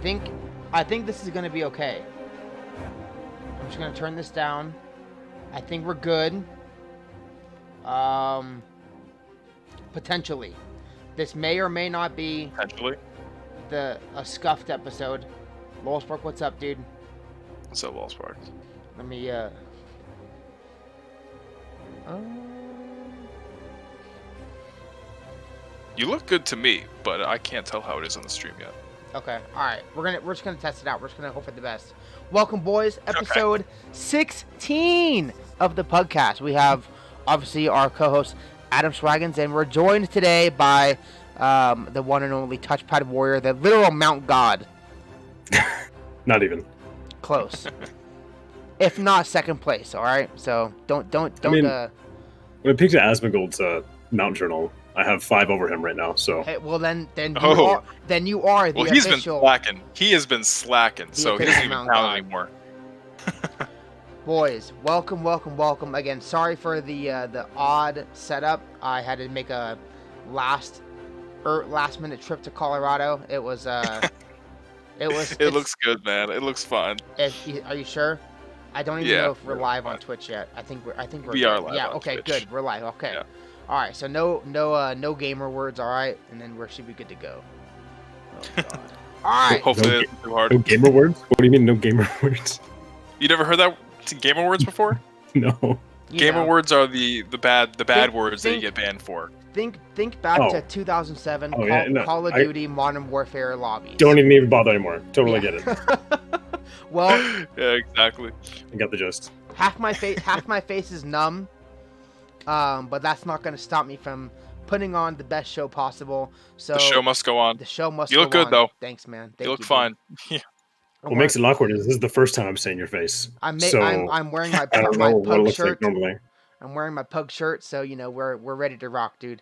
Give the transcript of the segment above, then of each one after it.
think this is gonna be okay. I'm just gonna turn this down. I think we're good. Potentially. This may or may not be Potentially. a scuffed episode. Lowellspark, what's up, dude? What's up, Lowellspark? Let me You look good to me, but I can't tell how it is on the stream yet. Okay, alright. We're just gonna test it out. We're just gonna hope for the best. Welcome, boys. Episode 16 of the PUGCast. We have obviously our co-host AdamShwaginz, and we're joined today by the one and only TouchpadWarrior, the literal Mount God. Not even. Close. If not second place, alright? So don't I mean, when I picked Asmongold's Mount Journal, I have 5 over him right now, so Hey, well then you are the Well, he's official. been slacking. He has been slacking, so he doesn't even Mount count God. anymore. Boys, welcome again. Sorry for the odd setup. I had to make a last minute trip to Colorado. It was It looks good, man. It looks fun. Are you sure? I don't even know if we're live on Twitch yet. I think we're We are live. Yeah. On Okay. Twitch. Good. We're live. Okay. Yeah. All right. So no gamer words. All right, and then we should be good to go. Oh, God. All right. Hopefully, No it's too hard. no gamer words? What do you mean no gamer words? You never heard that gamer words before? No. Gamer words are the bad words that you get banned for. Think back Oh. to 2007 Oh, yeah, no, Call of Duty Modern Warfare lobbies. Don't even bother anymore. Totally get it. Well, Yeah, exactly. I got the gist. half my face is numb. But that's not going to stop me from putting on the best show possible. So The show must go on. The show must. You look go good on. though. Thanks, man. You look fine. Yeah. What makes it awkward is this is the first time I'm seeing your face. I'm so wearing my I don't know what it pug looks shirt. like normally. I'm wearing my pug shirt, so we're ready to rock, dude.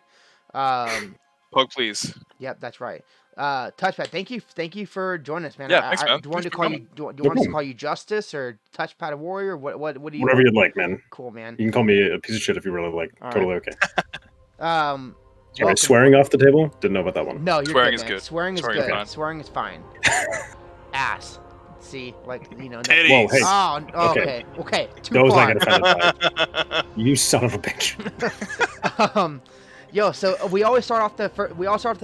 Pug, please. Yep, that's right. Touchpad, thank you for joining us, man. Yeah, thanks, man. Do you want Thanks to for call you? Do you want us to call you Justice or Touchpad Warrior? What do you? Whatever you'd like, man. Cool, man. You can call me a piece of shit if you really like. All Totally okay. Welcome. Alright, swearing off the table? Didn't know about that one. No, you're Swearing good, is man. good. Swearing is Swearing is good. fine. Swearing is fine. Ass. See, like no. Titties. Whoa, hey. Oh, Okay. okay. Too Those far. I get offended by. You son of a bitch. Yo, so we always start off the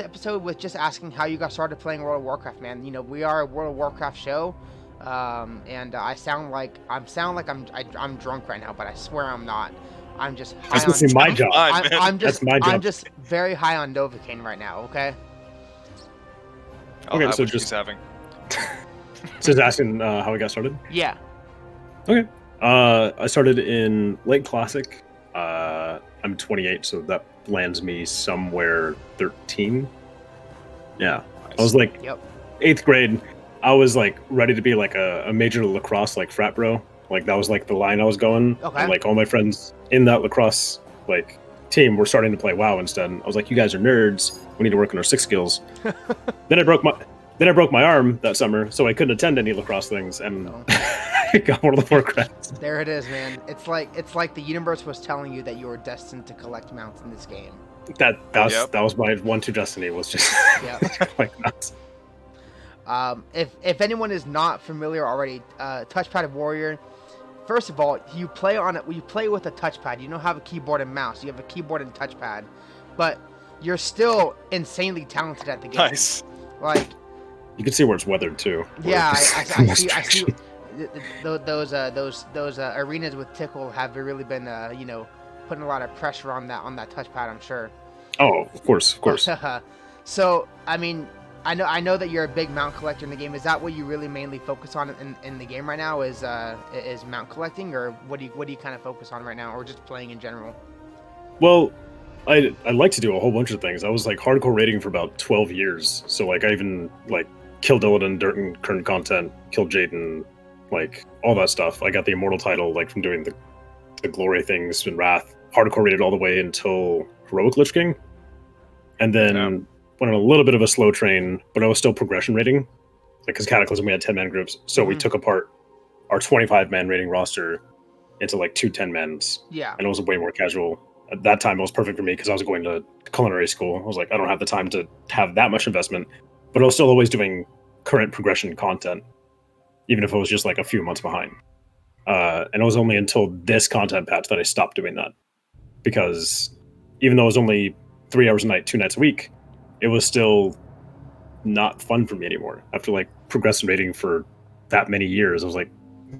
episode with just asking how you got started playing World of Warcraft, man. We are a World of Warcraft show, and I sound like I'm drunk right now, but I swear I'm not. I'm just high That's supposed to be my job. That's my job. I'm just very high on Novocaine right now. Okay. I'll Okay, have so what just- he's having. Just asking how we got started. Yeah. Okay. I started in late classic. I'm 28, so that lands me somewhere 13. Yeah. I was like Yep. 8th grade. I was like ready to be like a major lacrosse like frat bro. Like that was like the line I was going. Okay. And like all my friends in that lacrosse like team were starting to play WoW instead. I was like, you guys are nerds. We need to work on our 6 skills. Then I broke my arm that summer, so I couldn't attend any lacrosse things, and I got World of Warcraft. There it is, man. It's like the universe was telling you that you were destined to collect mounts in this game. That was my 1-2 destiny, was just Yeah. like nuts. If anyone is not familiar already, Touchpad Warrior. First of all, you play with a touchpad. You don't have a keyboard and mouse. You have a keyboard and touchpad, but you're still insanely talented at the game. Nice. Like, You can see where it's weathered too. yeah, I see. Those arenas with Tickle have really been putting a lot of pressure on that touchpad, I'm sure. Oh, of course. So I mean, I know that you're a big mount collector in the game. Is that what you really mainly focus on in the game right now? Is mount collecting, or what do you kind of focus on right now, or just playing in general? Well, I like to do a whole bunch of things. I was like hardcore raiding for about 12 years. So like I even like killed Illidan during current content, killed Jaden, like all that stuff. I got the immortal title like from doing the glory things in Wrath. Hardcore raided all the way until heroic Lich King, and then went on a little bit of a slow train, but I was still progression raiding. Like because Cataclysm we had 10-man groups, so we took apart our 25-man raiding roster into like 2 10-mans. Yeah. And it was way more casual. At that time, it was perfect for me because I was going to culinary school. I was like, I don't have the time to have that much investment, but I was still always doing current progression content, even if it was just like a few months behind. And it was only until this content patch that I stopped doing that, because even though it was only 3 hours a night, 2 nights a week, it was still not fun for me anymore. After like progressive rating for that many years, I was like,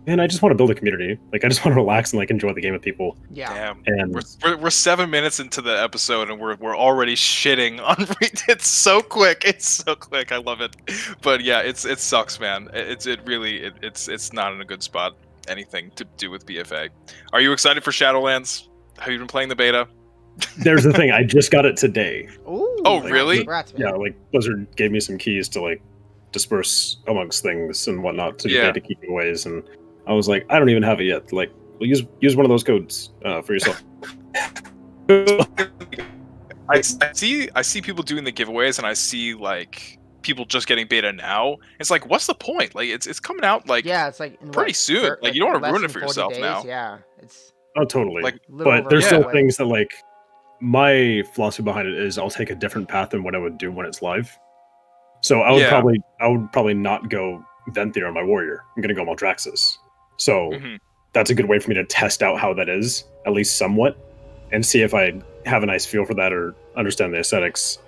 man, I just want to build a community. Like, I just want to relax and like enjoy the game with people. Yeah. Damn. And We're 7 minutes into the episode and we're already shitting on it's so quick. It's so quick. I love it. But yeah, it sucks, man. It's not in a good spot. Anything to do with BFA. Are you excited for Shadowlands? Have you been playing the beta? there's the thing, I just got it today. Ooh, Oh, really? Congrats, man. Yeah, like Blizzard gave me some keys to like disperse amongst things and whatnot to Yeah. beta giveaways, and I was like, I don't even have it yet. Like, well, use one of those codes for yourself. I see people doing the giveaways, and I see like people just getting beta now. It's like, what's the point? Like, it's coming out like Yeah, it's like in pretty soon. Like, you don't want to less ruin it than for 40 yourself days. now. Yeah, it's Oh, totally. Like, little But over there's a still month away. things that like my philosophy behind it is I'll take a different path than what I would do when it's live. So I would Yeah. probably not go Venthyr on my warrior. I'm gonna go Maldraxxus. So Mhm. that's a good way for me to test out how that is, at least somewhat, and see if I have a nice feel for that or understand the aesthetics.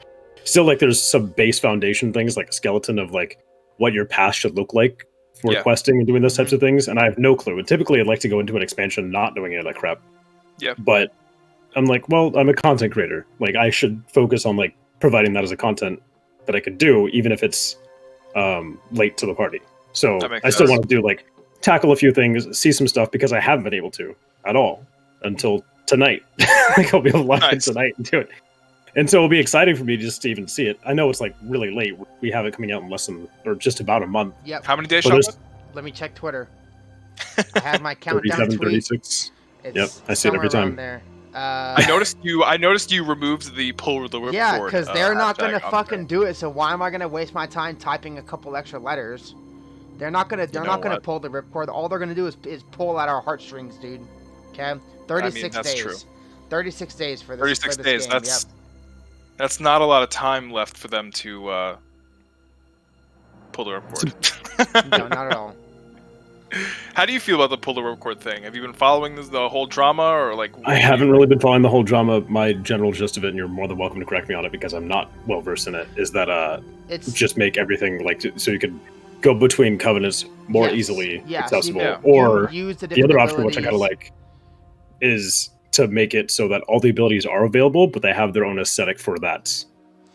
Still, like, there's some base foundation things, like a skeleton of like what your path should look like for Yeah. questing and doing those types of things, and I have no clue. And typically, I'd like to go into an expansion not knowing any of that crap. Yeah. But I'm like, well, I'm a content creator. Like, I should focus on like providing that as a content that I could do, even if it's late to the party. So That makes I still sense. want to do like tackle a few things, see some stuff, because I haven't been able to at all until tonight. Like, I'll be able to log in Nice. tonight and do it. And so it'll be exciting for me just to even see it. I know it's like really late. We have it coming out in less than, or just about a month. Yep. How many days, But Sean? there's Let me check Twitter. I have my countdown 37, tweet. 36. It's Yep, I see it every somewhere around time. there. I noticed you removed the pull the whipcord. Yeah, because they're not gonna hashtag on fucking there. do it. So why am I gonna waste my time typing a couple extra letters? They're not gonna. They're know not gonna what? pull the ripcord. All they're gonna do is pull at our heartstrings, dude. Okay, 36 that's days. true. 36 days for this. 36 for this days. Game. That's not a lot of time left for them to pull the ripcord. Yep. No, not at all. How do you feel about the pull the ripcord thing? Have you been following the whole drama, or like? I haven't really been following the whole drama. My general gist of it, and you're more than welcome to correct me on it because I'm not well versed in it, is that It's just make everything like so you could go between covenants more Yes. easily Yeah, so you accessible. can- Or use the the other different option, which I kind of abilities. like, is to make it so that all the abilities are available, but they have their own aesthetic for that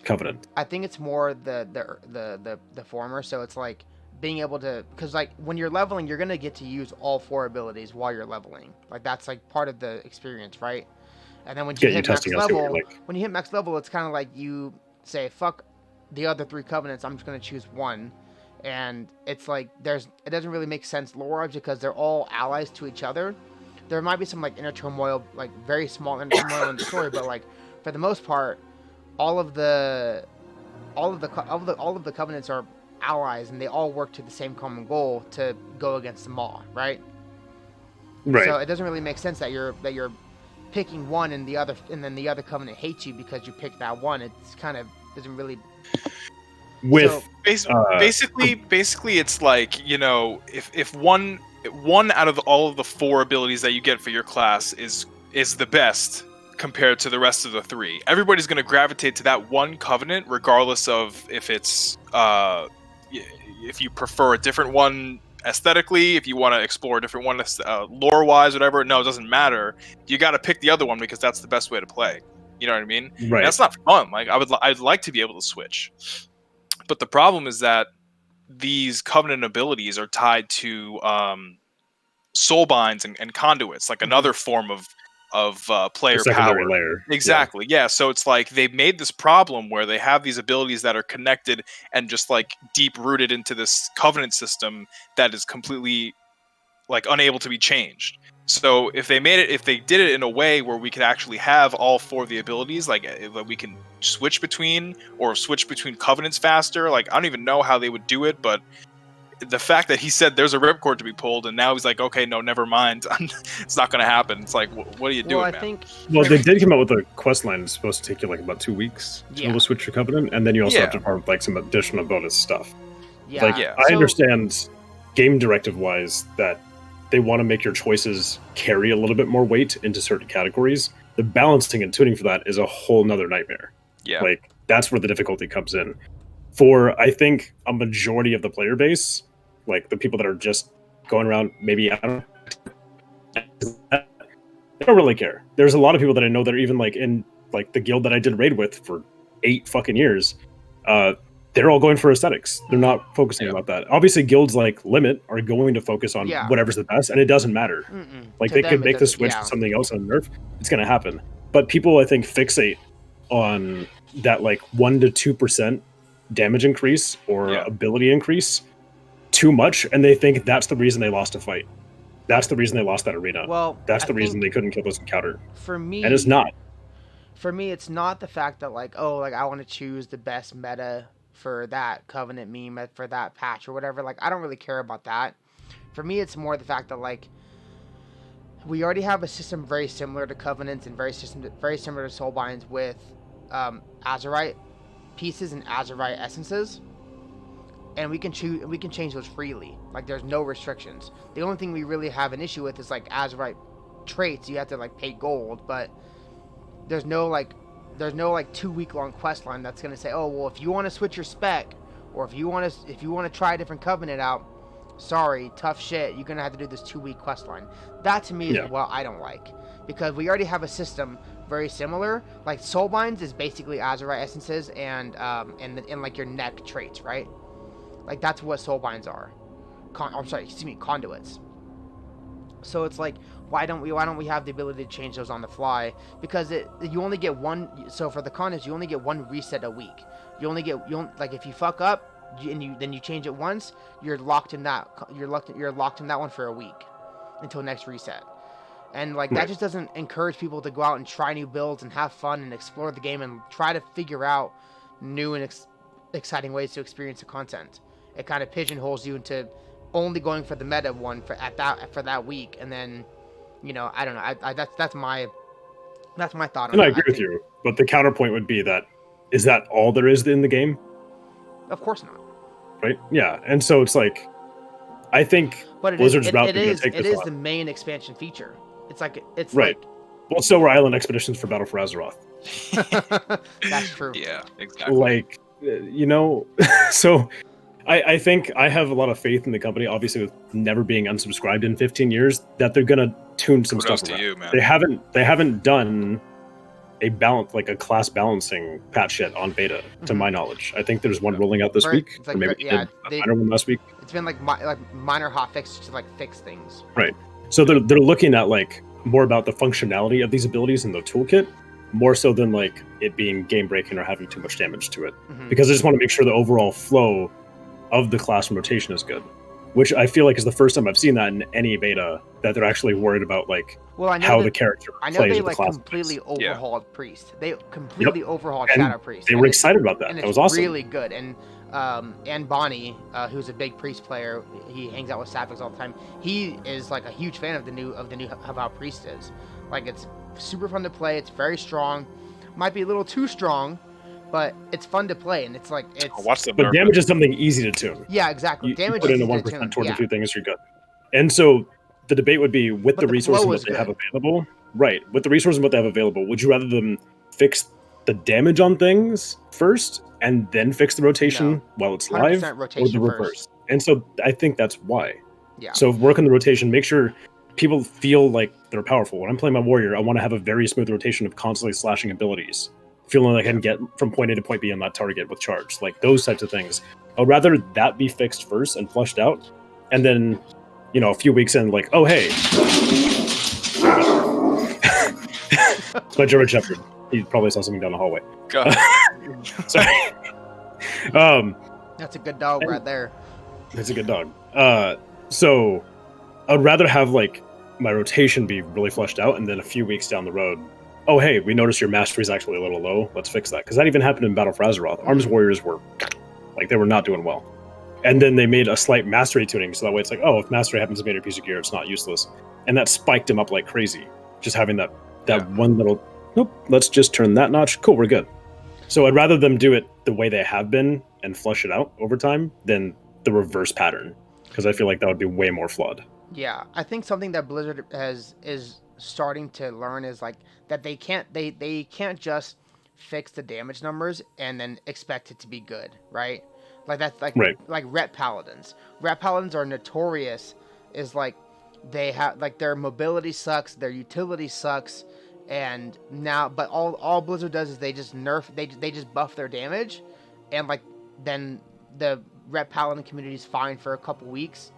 covenant. I think it's more the former. So it's like being able to, because like when you're leveling, you're gonna get to use all 4 abilities while you're leveling. Like that's like part of the experience, right? And then when you Yeah, you're hit max testing out, see what level, you're like. when you hit max level, it's kind of like you say, "Fuck the other 3 covenants. I'm just gonna choose one." And it's like it doesn't really make sense lore-wise because they're all allies to each other. There might be some like inner turmoil, like very small inner turmoil in the story, but like for the most part, all of the covenants are allies, and they all work to the same common goal to go against the Maw, right? Right. So it doesn't really make sense that you're picking one and then the other covenant hates you because you picked that one. It's kind of doesn't really. With Basically, it's like, you know, if one out of all of the 4 abilities that you get for your class is the best compared to the rest of the 3, everybody's going to gravitate to that one covenant, regardless of if it's if you prefer a different one aesthetically, if you want to explore a different one lore wise, whatever. No, it doesn't matter. You got to pick the other one because that's the best way to play. You know what I mean? right. And that's not fun. Like I'd like to be able to switch, but the problem is that these covenant abilities are tied to soul binds and conduits, like another form of player The secondary power. layer. Exactly. Yeah. So it's like they've made this problem where they have these abilities that are connected and just like deep rooted into this covenant system that is completely like unable to be changed. So if they did it in a way where we could actually have all 4 of the abilities, like that we can switch between covenants faster, like I don't even know how they would do it, but the fact that he said there's a ripcord to be pulled and now he's like, okay, no, never mind, it's not going to happen. It's like, what are you doing, Well, I man? think. Well, they did come out with a quest line that's supposed to take you like about 2 weeks to be able to switch your covenant, and then you also have to farm like some additional bonus stuff. Yeah. Like, Yeah. I So- understand game directive wise that they want to make your choices carry a little bit more weight into certain categories. The balancing and tuning for that is a whole nother nightmare. Yeah. Like, that's where the difficulty comes in. For, I think, a majority of the player base, like the people that are just going around, maybe, I don't know, they don't really care. There's a lot of people that I know that are even like in like the guild that I did raid with for 8 fucking years. They're all going for aesthetics. They're not focusing about that. Obviously, guilds like Limit are going to focus on whatever's the best, and it doesn't matter. Like, To they them, could it make the doesn't- switch yeah. to something else on Nerf. It's going to happen. But people, I think, fixate on that like 1 to 2% damage increase or ability increase too much, and they think that's the reason they lost a fight. That's the reason they lost that arena. Well, that's I the reason think they couldn't kill this encounter. For me, And it's not. For me, it's not the fact that like, oh, like I want to choose the best meta for that Covenant meme, for that patch or whatever. Like, I don't really care about that. For me, it's more the fact that like we already have a system very similar to Covenants and very similar to Soulbinds with Azurite pieces and Azurite essences, and we can change those freely. Like, there's no restrictions. The only thing we really have an issue with is like Azurite traits. You have to like pay gold, but there's no 2-week long quest line that's gonna say, oh well, if you want to switch your spec, or if you want to try a different Covenant out, sorry, tough shit, you're gonna have to do this 2-week quest line. That to me is what I don't like, because we already have a system very similar. Like Soulbinds is basically Azurite essences and like your neck traits, right? Like, that's what Soulbinds are. Conduits. So it's like, why don't we have the ability to change those on the fly? Because you only get one. So for the condoms, you only get one reset a week. Like, if you fuck up then you change it once, you're locked in that. You're locked in that one for a week until next reset. And like, that just doesn't encourage people to go out and try new builds and have fun and explore the game and try to figure out new and exciting ways to experience the content. It kind of pigeonholes you into only going for the meta one for that week, and then, I don't know. That's my thought on And that. I agree with you, but the counterpoint would be that, is that all there is in the game? Of course not. Right? Yeah, and so it's like, I think Blizzard's route is going to take this It is on. the main expansion feature. It's right. Like, well, so were Island Expeditions for Battle for Azeroth. that's true. Yeah, exactly. Like, so I think I have a lot of faith in the company, obviously with never being unsubscribed in 15 years, that they're gonna tune some stuff around. You, man. They haven't done a class balancing patch yet on beta, to my knowledge. I think there's one rolling out this week, It's like, or maybe yeah, a minor one last week. It's been like minor hot fixes to like fix things. Right. So they're looking at like more about the functionality of these abilities in the toolkit, more so than like it being game breaking or having too much damage to it. Because I just want to make sure the overall flow of the class rotation is good, which I feel like is the first time I've seen that in any beta, that they're actually worried about like how the character plays with the class. I know they completely overhauled Priest. They completely overhauled Shadow Priest. They were excited about that. That was awesome. Really good. And Bonnie, who's a big Priest player, he hangs out with Sapphics all the time. He is like a huge fan of the new how Priest is. Like, it's super fun to play. It's very strong. Might be a little too strong, but it's fun to play, and it's like But damage is something easy to tune. Yeah, exactly. Damage put in is a easy to 1% tune. towards a few things, you're good. And so the debate would be, with the resources that they have available, right? With the resources what they have available, would you rather them fix the damage on things first and then fix the rotation while it's live, or the reverse? First. And so I think that's why. Yeah. So work on the rotation. Make sure people feel like they're powerful. When I'm playing my warrior, I want to have a very smooth rotation of constantly slashing abilities, feeling like I can get from point A to point B on that target with charge, like those types of things. I'd rather that be fixed first and flushed out, and then, a few weeks in, like, oh hey, it's my German Shepherd. He probably saw something down the hallway. Sorry. That's a good dog right there. It's a good dog. So I'd rather have like my rotation be really flushed out, and then a few weeks down the road, oh hey, we noticed your mastery is actually a little low. Let's fix that, because that even happened in Battle for Azeroth. Arms Warriors were like, they were not doing well, and then they made a slight mastery tuning, so that way it's like, oh, if mastery happens to be a piece of gear, it's not useless, and that spiked him up like crazy. Just having that one little, nope, let's just turn that notch. Cool, we're good. So I'd rather them do it the way they have been and flush it out over time than the reverse pattern, because I feel like that would be way more flawed. Yeah, I think something that Blizzard is starting to learn is like that they can't just fix the damage numbers and then expect it to be good, right? Like that's like Ret Paladins. Ret Paladins are notorious is like they have like their mobility sucks, their utility sucks, and now but all Blizzard does is they just they just buff their damage, and like then the Ret Paladin community is fine for a couple weeks,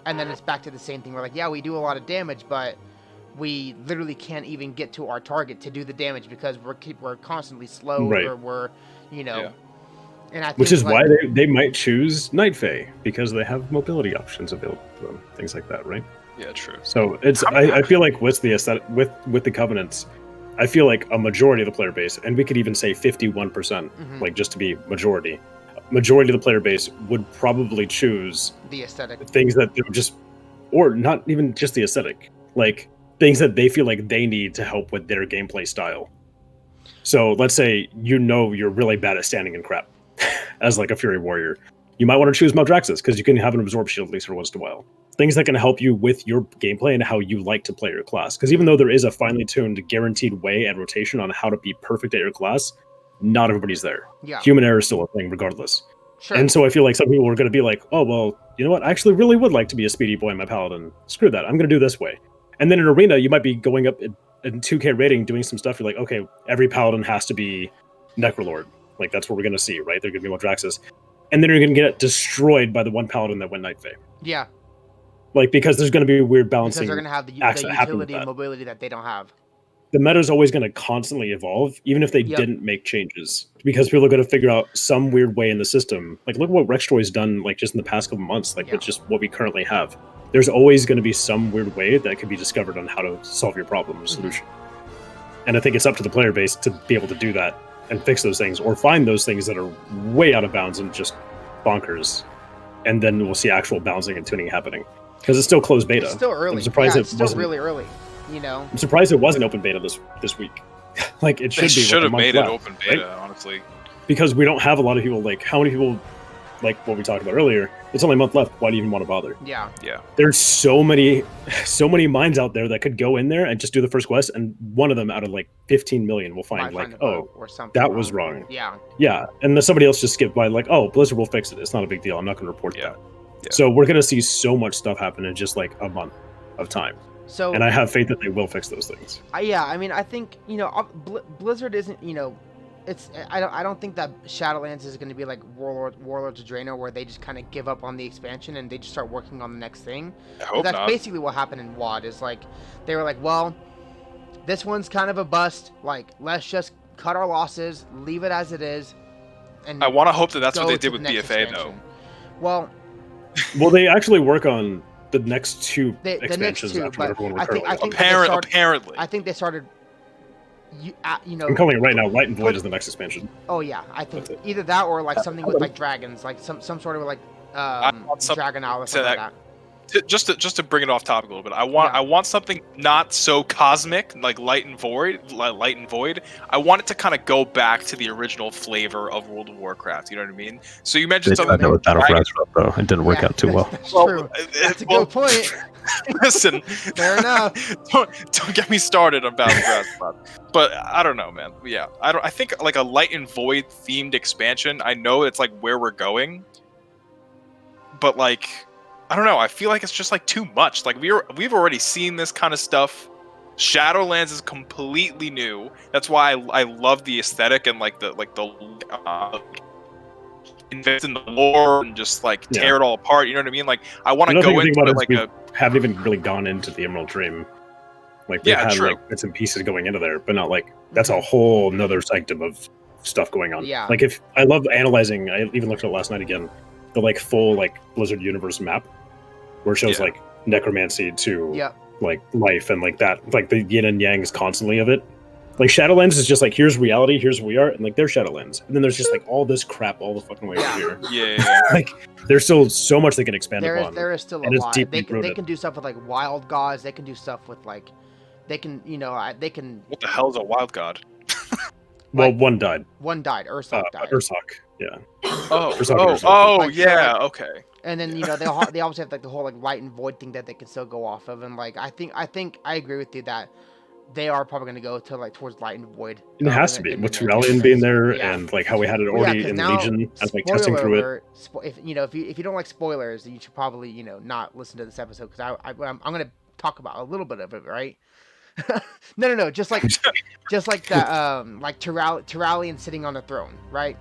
and then it's back to the same thing. We're like, yeah, we do a lot of damage, but we literally can't even get to our target to do the damage because we're constantly slow or we're And I think, which is why they might choose Night Fae, because they have mobility options available to them, things like that, right? Yeah, true. So it's I feel like with the aesthetic, with the covenants, I feel like a majority of the player base, and we could even say 51%, like just to be majority of the player base would probably choose the aesthetic things that they would just, or not even just the aesthetic, like things that they feel like they need to help with their gameplay style. So let's say you're really bad at standing in crap as like a Fury Warrior. You might want to choose Maldraxxus because you can have an absorb shield at least for once in a while. Things that can help you with your gameplay and how you like to play your class. Because even though there is a finely tuned, guaranteed way and rotation on how to be perfect at your class, not everybody's there. Yeah. Human error is still a thing regardless. Sure. And so I feel like some people are going to be like, oh, well, you know what? I actually really would like to be a speedy boy in my paladin. Screw that. I'm going to do this way. And then in Arena, you might be going up in 2K rating, doing some stuff. You're like, okay, every paladin has to be Necrolord. Like, that's what we're going to see, right? They're going to be Maldraxxus. And then you're going to get destroyed by the one paladin that went Night Fae. Yeah. Like, because there's going to be weird balancing. Because they're going to have the utility and mobility that they don't have. The meta is always going to constantly evolve, even if they didn't make changes. Because people are going to figure out some weird way in the system. Like, look what Rextroy's done, like, just in the past couple months, like, with just what we currently have. There's always going to be some weird way that can be discovered on how to solve your problem or solution. And I think it's up to the player base to be able to do that and fix those things, or find those things that are way out of bounds and just bonkers. And then we'll see actual balancing and tuning happening. Because it's still closed beta. It's still early. I'm surprised it's still really early, you know? I'm surprised it wasn't open beta this week. Like, it should be. They should have made it left, open beta, right? honestly. Because we don't have a lot of people, like, how many people, like what we talked about earlier, it's only a month left, why do you even want to bother? Yeah. There's so many minds out there that could go in there and just do the first quest, and one of them out of like 15 million will find like, oh, or something that was wrong. Yeah. And then somebody else just skipped by like, oh, Blizzard will fix it. It's not a big deal. I'm not going to report that. So we're going to see so much stuff happen in just like a month of time. So, and I have faith that they will fix those things. I mean, I think, you know, Blizzard isn't, you know, I don't think that Shadowlands is going to be like Warlords of Draenor, where they just kind of give up on the expansion and they just start working on the next thing. I hope that's not. basically what happened in WoD. Is like they were like, well, this one's kind of a bust. Like, let's just cut our losses, leave it as it is. And I want to hope that that's what they did with BFA, though. Well, they actually work on the next two expansions after everyone we're currently on. Apparently. I think they started. You know, I'm calling it right now. Light and Void is the next expansion. Oh yeah, I think either that or like something with like dragons, like some sort of like dragon owl or something like that. Just to bring it off topic a little bit, I want something not so cosmic like Light and Void. I want it to kind of go back to the original flavor of World of Warcraft. You know what I mean? So you mentioned something with Battle for Azeroth, though. It didn't work out too well. That's true. That's a good point. Listen, fair enough. Don't get me started on Battle for Azeroth. But I don't know, man. Yeah, I think like a Light and Void themed expansion. I know it's like where we're going, but like, I don't know. I feel like it's just like too much. Like we've already seen this kind of stuff. Shadowlands is completely new. That's why I love the aesthetic and like the invest in the lore and just like tear it all apart. You know what I mean? Like I want to go into it like haven't even really gone into the Emerald Dream. Like they had like bits and pieces going into there, but not like that's a whole nother sanctum of stuff going on. Yeah. Like if I love analyzing, I even looked at it last night again, the like full like Blizzard universe map, where it shows like necromancy to like life and like that, like the yin and yangs constantly of it. Like Shadowlands is just like, here's reality, here's where we are, and like there's Shadowlands, and then there's just like all this crap all the fucking way over here. Yeah. Like there's still so much they can expand upon. There is still a lot. They can do stuff with like wild gods. They can do stuff with like, they can, you know, they can. What the hell is a wild god? Well, one died. One died. Ursoc died. Ursoc, yeah. Oh, yeah. Okay. And then they always have like the whole like light and void thing that they can still go off of, and like I think I agree with you that they are probably going to go to like towards light and void. It has to be with Turalian being there, and like how we had it already in Legion, and like testing through it. If you don't like spoilers, you should probably not listen to this episode, because I'm going to talk about a little bit of it, right? no, just like the like Turalian sitting on the throne, right?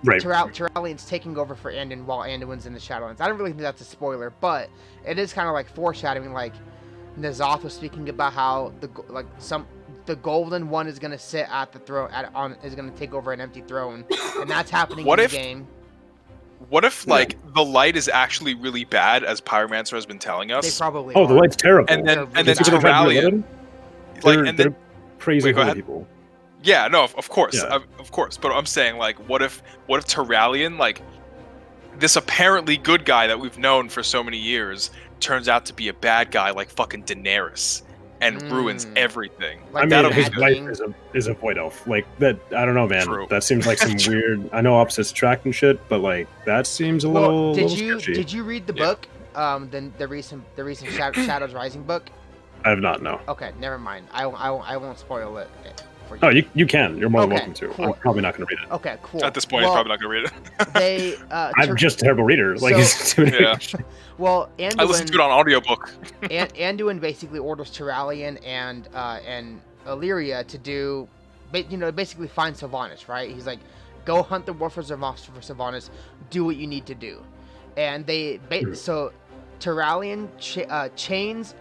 Right. Turalian's taking over for Anduin while Anduin's in the Shadowlands. I don't really think that's a spoiler, but it is kind of like foreshadowing. Like N'Zoth was speaking about how the Golden One is gonna sit at the throne is gonna take over an empty throne, and that's happening in the game. What if like the light is actually really bad, as Pyromancer has been telling us? They probably the light's terrible. And then Turalian, they're crazy people. Yeah, no, of course, Yeah. of course. But I'm saying, like, what if Turalian, like, this apparently good guy that we've known for so many years, turns out to be a bad guy, like fucking Daenerys, and ruins everything. Like, I mean, his wife is a void elf. Like that, I don't know, man. True. That seems like some weird. I know opposites attract and shit, but like that seems a little. Sketchy. Did you read the book? The recent Shadows Rising book. I have not. No. Okay, never mind. I won't spoil it. For you. Oh, you can. You're more than welcome to. Cool. I'm probably not going to read it. Okay, cool. At this point, he's probably not going to read it. I'm just a terrible reader. Like, Well, Anduin, I listened to it on audiobook. Anduin basically orders Turalian and Illyria to do, basically find Sylvanas, right? He's like, go hunt the wolf for Sylvanas, do what you need to do. And so Turalian chains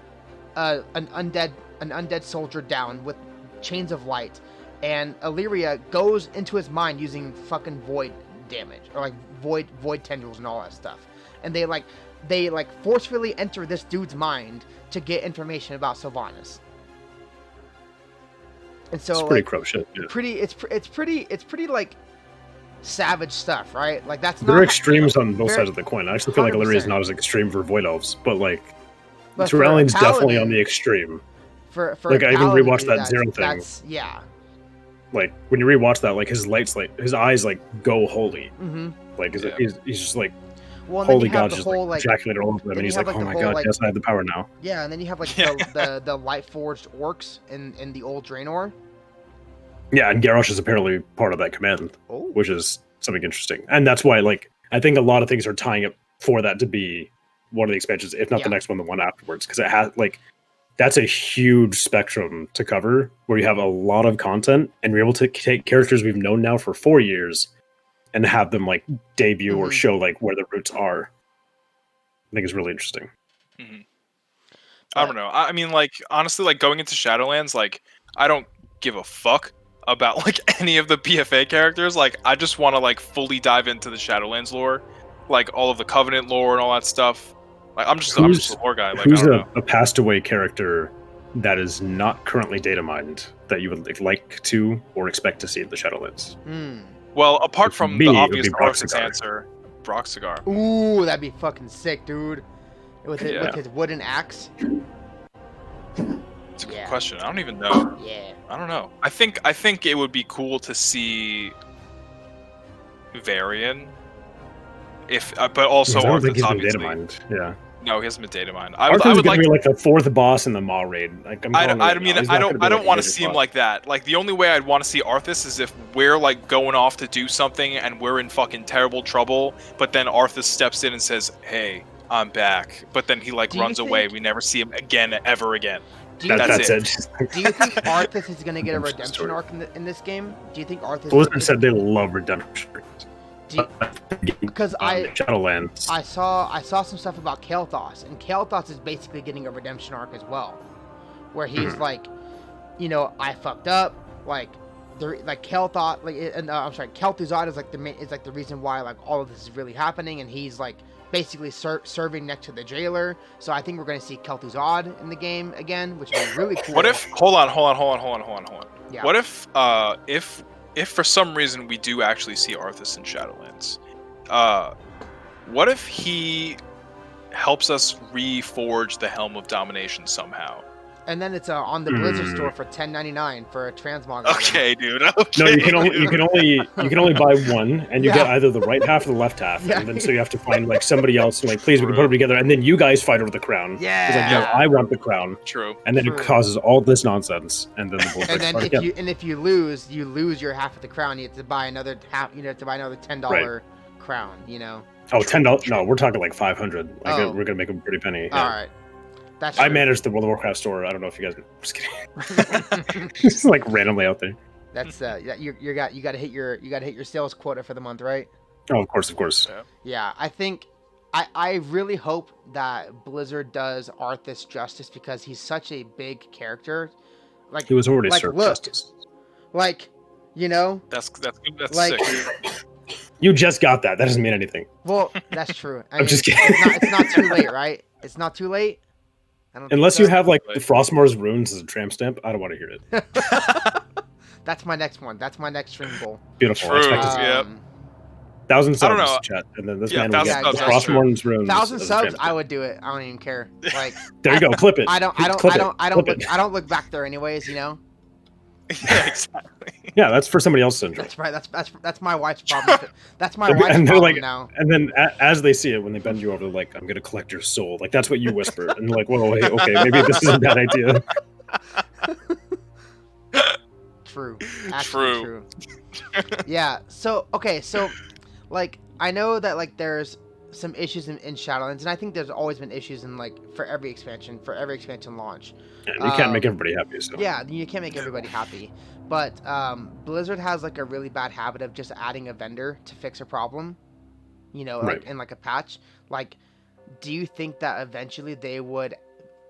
an undead soldier down with chains of light, and Illyria goes into his mind using fucking void damage, or like void tendrils and all that stuff, and they forcefully enter this dude's mind to get information about Sylvanas. And so it's pretty crow shit. Yeah. It's pretty like savage stuff, right? Like that's there are extremes on both sides of the coin. I actually feel like Illyria is not as extreme for void elves, but Turalian's definitely on the extreme. For like I even rewatched that Zero thing. Yeah. Like when you rewatch that, like his lights, like his eyes, like go holy. Mm-hmm. Like he's just like, well, holy God, just like ejaculated all over him, and he's like, oh my God, yes, I have the power now. Yeah, and then you have like the light forged orcs in the old Draenor. Yeah, and Garrosh is apparently part of that command, which is something interesting, and that's why like I think a lot of things are tying up for that to be one of the expansions, if not the next one, the one afterwards, because it has like. That's a huge spectrum to cover where you have a lot of content and you're able to take characters we've known now for 4 years and have them like debut or show like where the roots are. I think it's really interesting. Mm-hmm. I don't know. I mean, like, honestly, like going into Shadowlands, like I don't give a fuck about like any of the PFA characters. Like I just want to like fully dive into the Shadowlands lore, like all of the Covenant lore and all that stuff. Like, I'm just a lore guy. Like, who's a passed away character that is not currently data mined that you would like to or expect to see in the Shadowlands? Well, apart from the obvious Arthas answer, Broxigar. Ooh, that'd be fucking sick, dude. With his wooden axe. It's a good question. I don't even know. Yeah. I don't know. I think it would be cool to see Varian. But also I don't think Arthas, he's been obviously. data mined. Yeah. No, he hasn't been data mined. Arthas is gonna be like the fourth boss in the Maw raid. Like, I don't want to see him like that. Like the only way I'd want to see Arthas is if we're like going off to do something and we're in fucking terrible trouble, but then Arthas steps in and says, "Hey, I'm back." But then he like runs away. We never see him again, ever again. That's it. Do you think Arthas is gonna get a redemption arc in this game? Do you think Arthas? Blizzard said they love redemption. Because Shadowlands. I saw some stuff about Kael'thas, and Kael'thas is basically getting a redemption arc as well, where he's like, I fucked up, like Kael'thas, Kel'Thuzad is like the reason why like all of this is really happening, and he's like basically serving next to the jailer. So I think we're gonna see Kel'Thuzad in the game again, which would be really cool. What if? Hold on. Yeah. What if for some reason we do actually see Arthas in Shadowlands, what if he helps us reforge the Helm of Domination somehow? And then it's on the Blizzard store for $10.99 for a transmog. Okay, dude. Okay. No, you can only buy one, and you Yeah. get either the right half or the left half, Yeah. and then so you have to find like somebody else, and like please we can put them together, and then you guys fight over the crown. Yeah. It's like, no, I want the crown. True. And then True. it causes all this nonsense, and then the Blizzard And then start if again. you lose your half of the crown. You have to buy another half. You have to buy another $10 crown. You know. Oh, $10? No, we're talking like 500. Like, Oh. we're gonna make a pretty penny. All right. That's I true. managed the World of Warcraft store. I don't know if you guys. Just kidding. Just like randomly out there. That's you got to hit your sales quota for the month, right? Oh, of course. Yeah, I think I really hope that Blizzard does Arthas justice because he's such a big character. Like He was already like, served look, justice. Like, you know, That's good. That's like sick. You just got that. That doesn't mean anything. well, that's true. I I'm just kidding. It's not too late, right? It's not too late. I don't think Unless so. you have like the Frostmour's runes as a tramp stamp, I don't want to hear it. That's my next one. That's my next stream goal. Beautiful. True. I expect to see Yep. 1,000 I don't subs, know. chat, and then this Yeah, man will 1,000 get subs, the that's true. Frostmour's runes. 1,000 as a subs, tramp I stamp. would do it. I don't even care. Like There you go. Clip it. I don't Clip it. look back there anyways, you know. Yeah, exactly. Yeah, that's for somebody else to enjoy. That's right. That's my wife's problem. That's my wife's And they're problem like, now. and then as they see it, when they bend you over, they're like, "I'm gonna collect your soul." Like that's what you whisper, and they're like, "Whoa, wait, okay, maybe this is a bad idea." True. Actually True. Yeah. So okay. So, like, I know that like there's some issues in Shadowlands, and I think there's always been issues in like for every expansion launch. And you can't make everybody happy. So Yeah, you can't make everybody happy. But Blizzard has like a really bad habit of just adding a vendor to fix a problem. You know, like Right. in like a patch. Like, do you think that eventually they would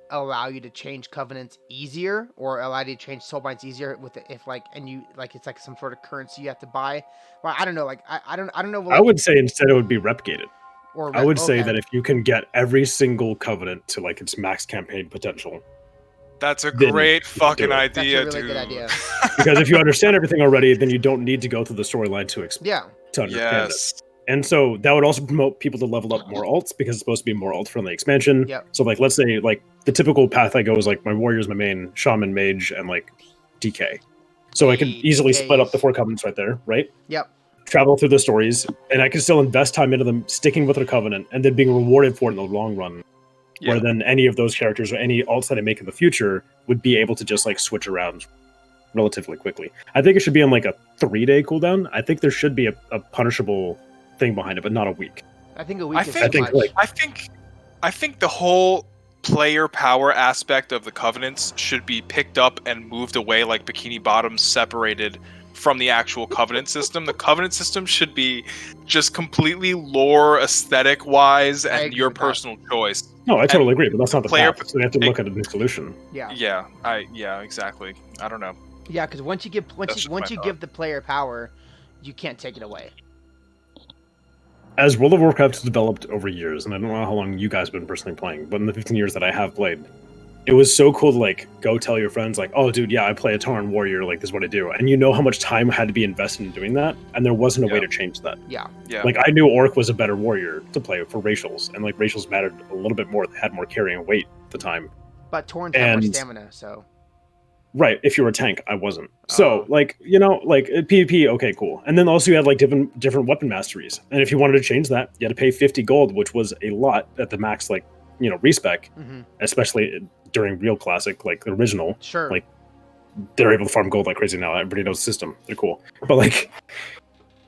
allow you to change covenants easier, or allow you to change soulbinds easier with it if like and you like it's like some sort of currency you have to buy? Well, I don't know. Like I don't know. Like, I would say instead it would be rep gated. or I would say okay. that if you can get every single covenant to like its max campaign potential, That's a Then great fucking do it. That's a idea, really dude. good idea. because if you understand everything already, then you don't need to go through the storyline to Yeah. understand it. Yes. And so that would also promote people to level up more alts because it's supposed to be a more alt friendly expansion. Yep. So like let's say like the typical path I go is like my warrior's my main, shaman, mage, and like DK. So I could easily split up the 4 covenants right there, right? Yep. Travel through the stories, and I can still invest time into them, sticking with their covenant, and then being rewarded for it in the long run. Yeah. Where then any of those characters or any alts that I make in the future would be able to just like switch around relatively quickly. I think it should be on like a 3-day cooldown. I think there should be a punishable thing behind it, but not a week. I think a week I is think- too I much. think, like- I think the whole player power aspect of the covenants should be picked up and moved away like Bikini Bottom separated from the actual covenant system. The covenant system should be just completely lore aesthetic wise I and agree your with that. personal choice. No, I totally agree, but that's not the player- path. So we have to look at a new solution. Yeah. Yeah, exactly. I don't know. Yeah, because once you That's just my thought. give the player power, you can't take it away. As World of Warcraft has developed over years, and I don't know how long you guys have been personally playing, but in the 15 years that I have played, it was so cool to like go tell your friends like, oh dude, yeah, I play a Tauren warrior, like this is what I do. And you know how much time had to be invested in doing that, and there wasn't a way Yeah. to change that. Yeah. Yeah. Like I knew Orc was a better warrior to play for racials, and like racials mattered a little bit more. They had more carrying weight at the time. But Torrents have more And- stamina, so Right, if you were a tank, I wasn't. So, Oh. like, you know, like PvP, okay, cool. And then also you had like different weapon masteries. And if you wanted to change that, you had to pay 50 gold, which was a lot at the max, like, you know, respec, especially during Real Classic, like the original. sure. Like, they're able to farm gold like crazy now. Everybody knows the system. They're cool. But like,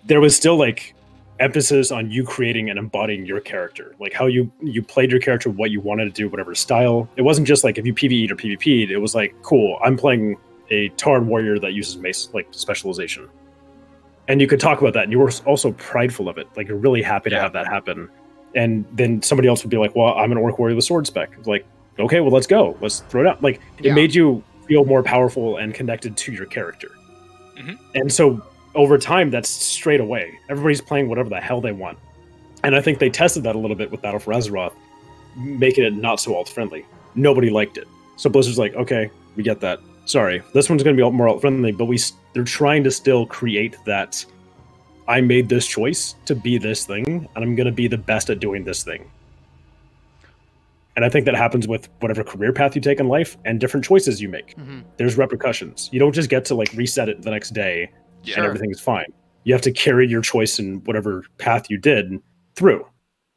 there was still like emphasis on you creating and embodying your character, like how you played your character, what you wanted to do, whatever style. It wasn't just like if you PvE'd or PvP'd, it was like, cool, I'm playing a Tauren warrior that uses mace like specialization, and you could talk about that, and you were also prideful of it, like you're really happy to Yeah. have that happen. And then somebody else would be like, well, I'm an Orc warrior with sword spec. It's like, okay, well, let's go, let's throw it out. Like Yeah. it made you feel more powerful and connected to your character. Mhm. And so over time, that's straight away. Everybody's playing whatever the hell they want. And I think they tested that a little bit with Battle for Azeroth, making it not so alt-friendly. Nobody liked it. So Blizzard's like, okay, we get that. Sorry, this one's going to be more alt-friendly, but they're trying to still create that, I made this choice to be this thing, and I'm going to be the best at doing this thing. And I think that happens with whatever career path you take in life and different choices you make. Mm-hmm. There's repercussions. You don't just get to like reset it the next day Yeah. and everything is fine. You have to carry your choice in whatever path you did through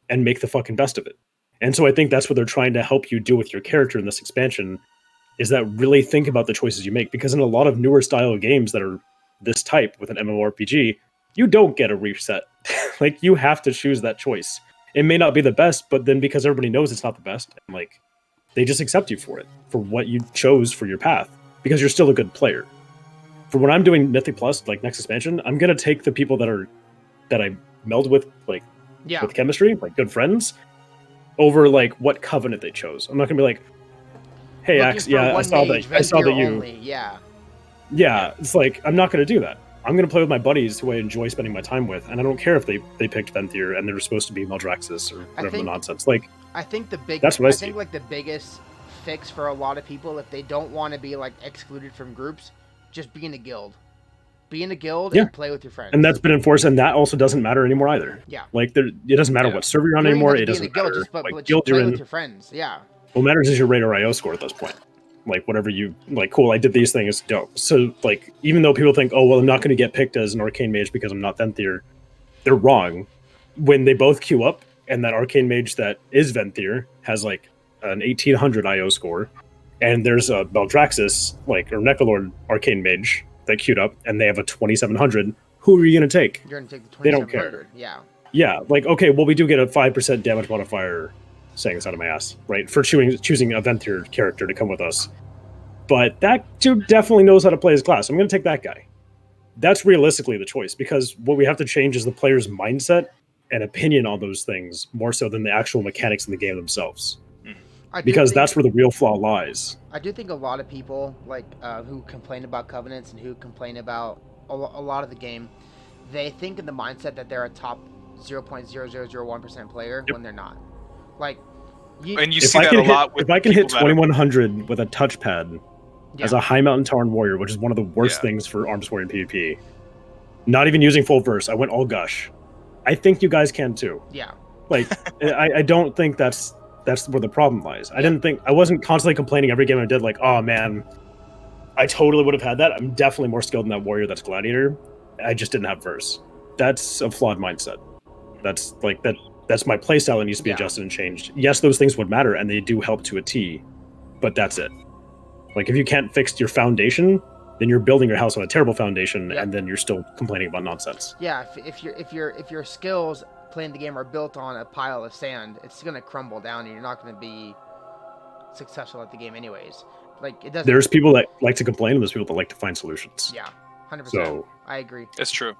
and make the fucking best of it. And so I think that's what they're trying to help you do with your character in this expansion, is that really think about the choices you make. Because in a lot of newer style of games that are this type with an MMORPG, you don't get a reset. Like, you have to choose that choice. It may not be the best, but then because everybody knows it's not the best, and like, they just accept you for it, for what you chose for your path, because you're still a good player. For when I'm doing Mythic Plus, like next expansion, I'm gonna take the people that I meld with, like, with chemistry, like good friends, over like what covenant they chose. I'm not gonna be like, hey, Axe, I saw that you. Only. Yeah, it's like, I'm not gonna do that. I'm going to play with my buddies who I enjoy spending my time with, and I don't care if they picked Venthyr and they're supposed to be Maldraxxus or whatever the nonsense. Like, I think that's what I see. think like the biggest fix for a lot of people, if they don't want to be like excluded from groups, just be in a guild. Be in a guild and play with your friends. And that's been enforced, and that also doesn't matter anymore either. Yeah. Like, it doesn't matter what server you're on anymore. It doesn't matter. Just guild you're in with your friends. Yeah. What matters is your Radar IO score at this point. Like, whatever you like, cool, I did these things, dope. So like, even though people think, oh well, I'm not going to get picked as an arcane mage because I'm not Venthyr, they're wrong. When they both queue up and that arcane mage that is Venthyr has like an 1800 IO score, and there's a Maldraxxus like or Necrolord arcane mage that queued up and they have a 2700, who are you going to take? You're going to take the 2700. They don't care. Yeah, like, okay, well, we do get a 5% damage modifier, saying this out of my ass, right, for choosing a Venthyr character to come with us. But that dude definitely knows how to play his class. I'm going to take that guy. That's realistically the choice, because what we have to change is the player's mindset and opinion on those things, more so than the actual mechanics in the game themselves. Because that's where the real flaw lies. I do think a lot of people, like, who complain about covenants and who complain about a lot of the game, they think in the mindset that they're a top 0.0001% player when they're not. Like, and you see that a lot with if I can hit 2100 with a touchpad as a high mountain Tauren warrior, which is one of the worst things for arms warrior in PvP, not even using full verse, I went all gush. I think you guys can too. Yeah. Like, I don't think that's where the problem lies. I wasn't constantly complaining every game I did, like, oh man, I totally would have had that. I'm definitely more skilled in that warrior that's gladiator. I just didn't have verse. That's a flawed mindset. That's like that. That's my playstyle that needs to be adjusted and changed. Yes, those things would matter, and they do help to a T, but that's it. Like, if you can't fix your foundation, then you're building your house on a terrible foundation, and then you're still complaining about nonsense. Yeah, if your skills playing the game are built on a pile of sand, it's gonna crumble down, and you're not gonna be successful at the game anyways. Like, it doesn't. There's people that like to complain, and there's people that like to find solutions. Yeah, 100%. So I agree. It's true.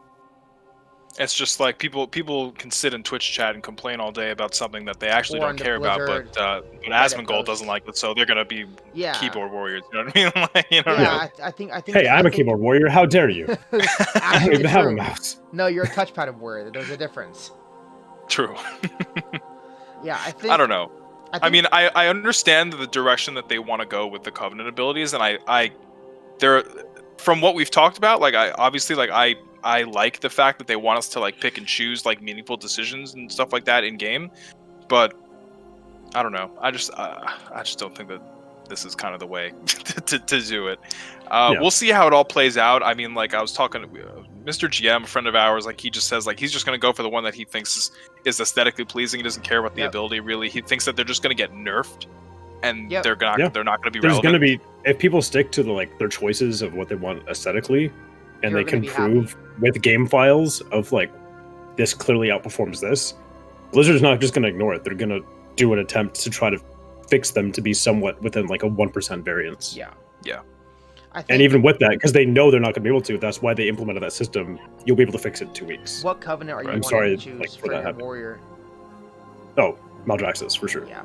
It's just like people can sit in Twitch chat and complain all day about something that they actually don't care about, but Asmongold doesn't like it, so they're gonna be keyboard warriors. You know what I mean? Like, you know. Yeah, I think. Hey, I'm a keyboard warrior. How dare you? I don't even have a mouse. No, you're a touchpad warrior. There's a difference. True. Yeah, I don't know. I mean, I understand the direction that they want to go with the Covenant abilities, and they're from what we've talked about. Like, I like the fact that they want us to like pick and choose like meaningful decisions and stuff like that in game, but I don't know. I just don't think that this is kind of the way to do it. We'll see how it all plays out. I mean, like, I was talking to Mr. GM, a friend of ours, like, he just says like he's just going to go for the one that he thinks is aesthetically pleasing. He doesn't care about the ability really. He thinks that they're just going to get nerfed, and they're not going to be relevant. There's going to be, if people stick to their choices of what they want aesthetically, and they can prove with game files of like this clearly outperforms this, Blizzard's not just going to ignore it. They're going to do an attempt to try to fix them to be somewhat within like a 1% variance. Yeah. And even with that, because they know they're not going to be able to, that's why they implemented that system. You'll be able to fix it in 2 weeks. What covenant are you wanting to choose for your warrior? Oh, Maldraxxus for sure. Yeah.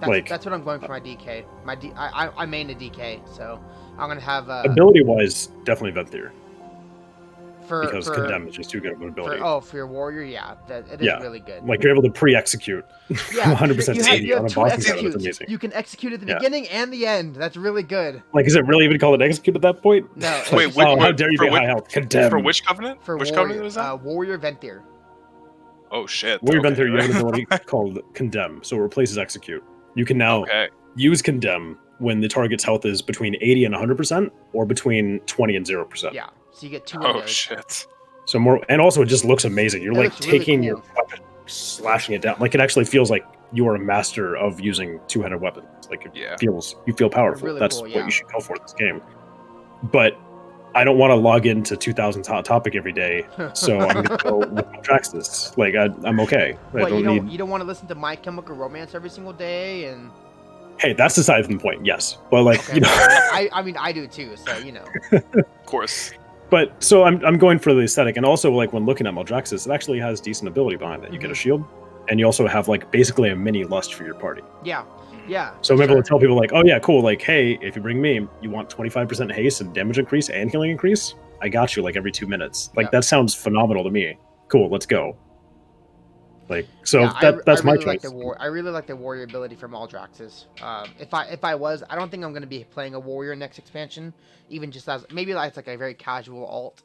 That's what I'm going for my DK. I main a DK, so I'm gonna have ability-wise, definitely Venthyr. Because Condemn is just too good of an ability. For your warrior, it is really good. Like, you're able to pre-execute 100% CD on a boss encounter. That's amazing. You can execute at the beginning and the end. That's really good. Like, is it really even called an execute at that point? No. Wait, how dare you be high health? Condemn. For which covenant? Which covenant was that? Warrior Venthyr. Oh shit. Warrior Venthyr, you have an ability called Condemn, so it replaces execute. You can now use Condemn when the target's health is between 80 and 100%, or between 20 and 0%. Yeah, so you get 2 Oh windows. shit! So more, and also it just looks amazing. You're like taking really your weapon, slashing it down. Like it actually feels like you are a master of using two-handed weapons. Like you feel powerful. Really That's cool, what you should go for in this game. But I don't want to log into 2000's Hot Topic every day, so I'm gonna go with Traxxas. Like I'm okay. What, you don't want to listen to My Chemical Romance every single day and. Hey, that's aside from the point. Yes, but like I mean I do too. So Of course. But so I'm going for the aesthetic, and also like when looking at Maldraxxus, it actually has decent ability behind it. You get a shield, and you also have like basically a mini lust for your party. Yeah. So I'm able to tell people like, oh yeah, cool. Like, hey, if you bring me, you want 25% haste and damage increase and healing increase? I got you like every 2 minutes. Like that sounds phenomenal to me. Cool, let's go. Like that's I my really choice. I really like the warrior ability from Maldraxxus. If I was, I don't think I'm going to be playing a warrior next expansion, even just as maybe it's like a very casual alt.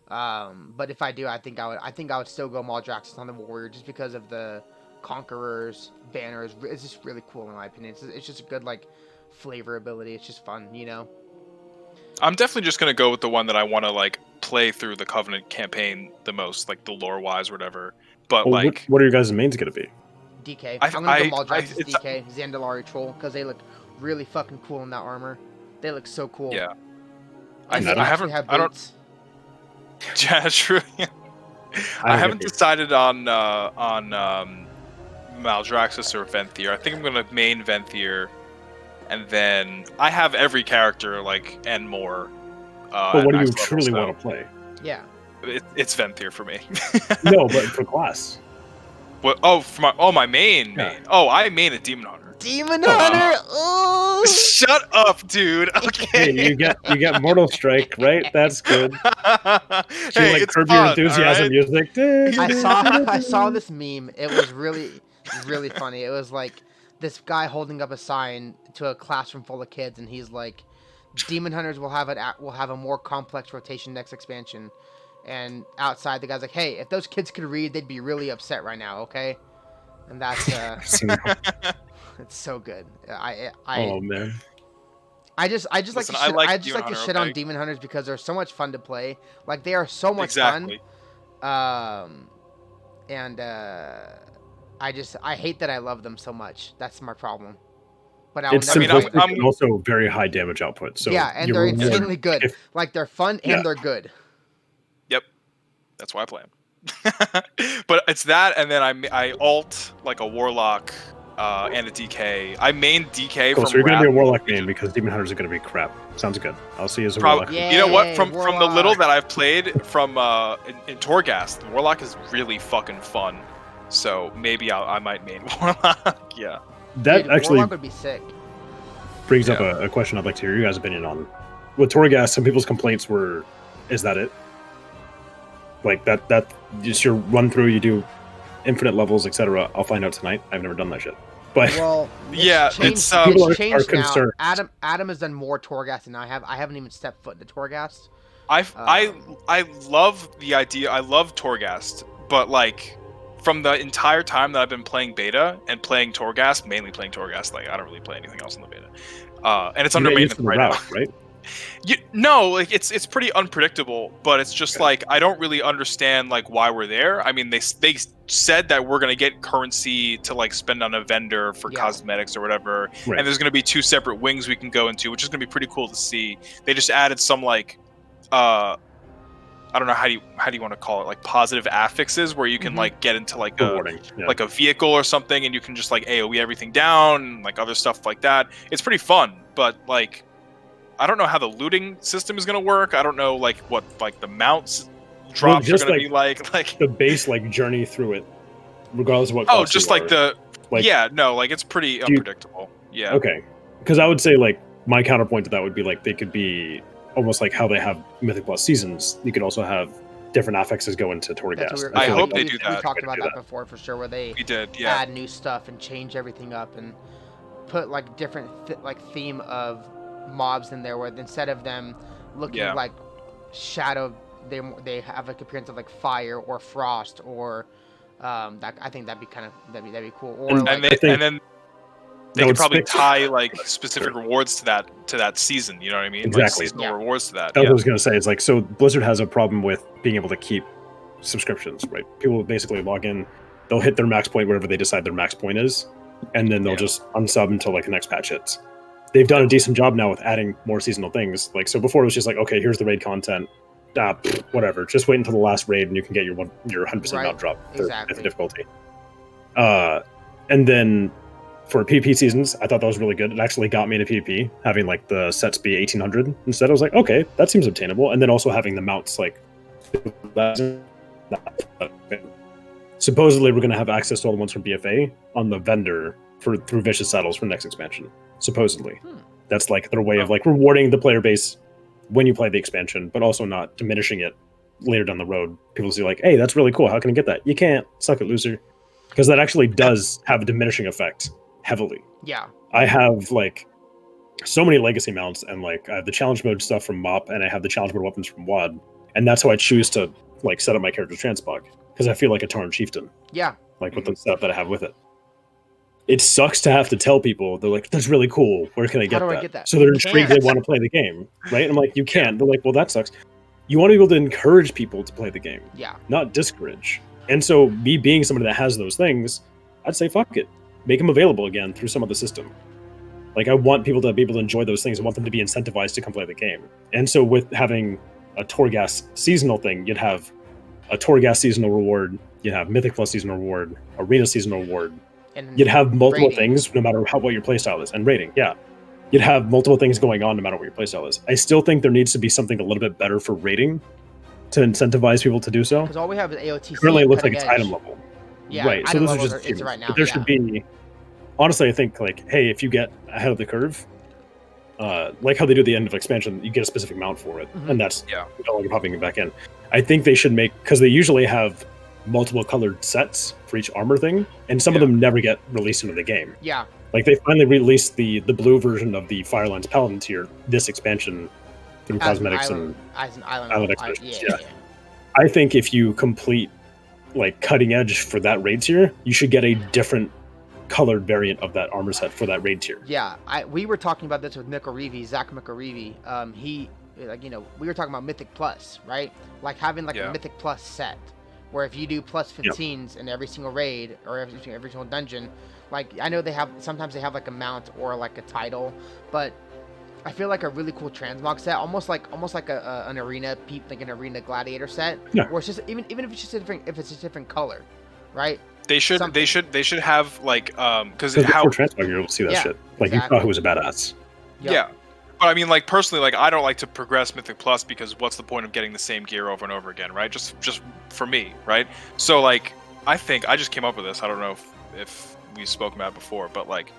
But if I do, I think I would still go Maldraxxus on the warrior just because of the conquerors banners. It's just really cool in my opinion. It's just a good like flavor ability. It's just fun, I'm definitely just gonna go with the one that I want to like play through the Covenant campaign the most, like the lore wise, whatever. But like, what are your guys' mains gonna be? DK. I'm gonna go Maldraxxus DK, Zandalari Troll, because they look really fucking cool in that armor. They look so cool. Yeah. I don't. Yeah, true. I haven't decided on Maldraxxus or Venthyr. I think I'm gonna main Venthyr, and then I have every character like and more. But what do you truly want to play? Yeah. It's Venthyr for me. No, but for class. What? Oh, for my main. Oh, I main a Demon Hunter. Demon Hunter. Oh. Shut up, dude. Okay. Hey, you get Mortal Strike, right? That's good. Hey, like it's Curb fun, Your Enthusiasm right? music. I saw this meme. It was really funny. It was like this guy holding up a sign to a classroom full of kids, and he's like, "Demon Hunters will have a more complex rotation next expansion." And outside, the guy's like, "Hey, if those kids could read, they'd be really upset right now, okay?" And that's it's so good. Oh man. I just like to shit on Demon Hunters because they're so much fun to play. Like they are so much fun. And I hate that I love them so much. That's my problem. But I'm also very high damage output. So yeah, and they're insanely good. Like they're fun and they're good. Yep, that's why I play them. But it's that, and then I alt like a warlock and a DK. I main DK. Cool, so you're gonna be a warlock main because Demon Hunters are gonna be crap. Sounds good. I'll see you as a warlock. Yay, you know what? From the little that I've played from in Torghast, the warlock is really fucking fun. So maybe I might main warlock. Yeah. That actually warlock would be sick. Brings up a question I'd like to hear your guys' opinion on. With Torghast, some people's complaints were, is that it? Like that just your run through, you do infinite levels, etc. I'll find out tonight. I've never done that shit. But yeah, it's changed now. Adam has done more Torghast than I have. I haven't even stepped foot into Torghast. I love the idea. I love Torghast, but like from the entire time that I've been playing beta and playing Torghast, mainly playing Torghast, like I don't really play anything else in the beta. And it's under maintenance right now. Right? No, like it's pretty unpredictable, but it's just like I don't really understand like why we're there. I mean, they said that we're gonna get currency to like spend on a vendor for cosmetics or whatever, and there's gonna be 2 separate wings we can go into, which is gonna be pretty cool to see. They just added some like I don't know how do you want to call it, like positive affixes where you can like get into like like a vehicle or something, and you can just like AoE everything down, and, like other stuff like that. It's pretty fun, but like I don't know how the looting system is going to work. I don't know like what like the mounts drops are going to be like the base like journey through it, regardless of what. Oh, just like like it's pretty unpredictable. Yeah. Okay, because I would say like my counterpoint to that would be like they could be almost like how they have Mythic Plus seasons. You could also have different affixes go into Torghast. I hope they do that. We talked about that before for sure, where they add new stuff and change everything up and put like different theme of mobs in there, where instead of them looking like shadow, they have like appearance of like fire or frost or that. I think that'd be cool. Or They could probably fixed. tie like specific rewards to that season. You know what I mean? Exactly. Like seasonal rewards to that. That's what I was gonna say. Is like, so Blizzard has a problem with being able to keep subscriptions, right? People will basically log in, they'll hit their max point wherever they decide their max point is, and then they'll just unsub until like the next patch hits. They've done a decent job now with adding more seasonal things. Like, so before it was just like, okay, here's the raid content, whatever. Just wait until the last raid and you can get your 100% mount drop for the difficulty. And then for PvP seasons, I thought that was really good. It actually got me into PvP, having like the sets be 1800 instead. I was like, okay, that seems obtainable. And then also having the mounts like supposedly we're going to have access to all the ones from BFA on the vendor through Vicious Saddles for next expansion. Supposedly. That's like their way of like rewarding the player base when you play the expansion, but also not diminishing it later down the road. People see like, hey, that's really cool. How can I get that? You can't. Suck it, loser. Because that actually does have a diminishing effect heavily. Yeah. I have like so many legacy mounts and like I have the challenge mode stuff from MOP and I have the challenge mode weapons from WoD. And that's how I choose to like set up my character's transpog. Because I feel like a Tauren chieftain. Yeah. Like with the setup that I have with it. It sucks to have to tell people, they're like, that's really cool. Where can I get that? So they're intrigued, they want to play the game, right? And I'm like, you can't. They're like, well, that sucks. You want to be able to encourage people to play the game. Yeah. Not discourage. And so me being somebody that has those things, I'd say, fuck it. Make them available again through some other system. Like, I want people to be able to enjoy those things. I want them to be incentivized to come play the game. And so with having a Torghast seasonal thing, you'd have a Torghast seasonal reward, you'd have Mythic Plus seasonal reward, Arena seasonal reward. And you'd have multiple things no matter what your playstyle is. And rating, yeah. You'd have multiple things going on no matter what your playstyle is. I still think there needs to be something a little bit better for rating to incentivize people to do so. Because all we have is AOTC. Currently, it looks like it's item level. Yeah, right. So those are just right now. But there should be. Honestly, I think like, hey, if you get ahead of the curve, like how they do at the end of expansion, you get a specific mount for it, and that's like popping it back in. I think they should make, because they usually have multiple colored sets for each armor thing, and some of them never get released into the game. Yeah. Like they finally released the blue version of the Firelands Paladin tier this expansion through cosmetics and island expansions. Yeah. I think if you complete like cutting edge for that raid tier, you should get a different colored variant of that armor set for that raid tier. Yeah, we were talking about this with Zach Mikarivi. He like, you know, we were talking about Mythic Plus, right? Like having like a Mythic Plus set, where if you do plus 15s in every single raid or every single dungeon, like I know sometimes they have like a mount or like a title, but I feel like a really cool transmog set, almost like an arena an arena gladiator set, where it's just even if it's just a different color, right? They should have like because how transmog you're able to see that shit. Like you thought who was a badass. Yeah. But I mean, like personally, like I don't like to progress Mythic Plus because what's the point of getting the same gear over and over again, right? Just for me, right? So like, I think I just came up with this. I don't know if we've spoken about it before, but like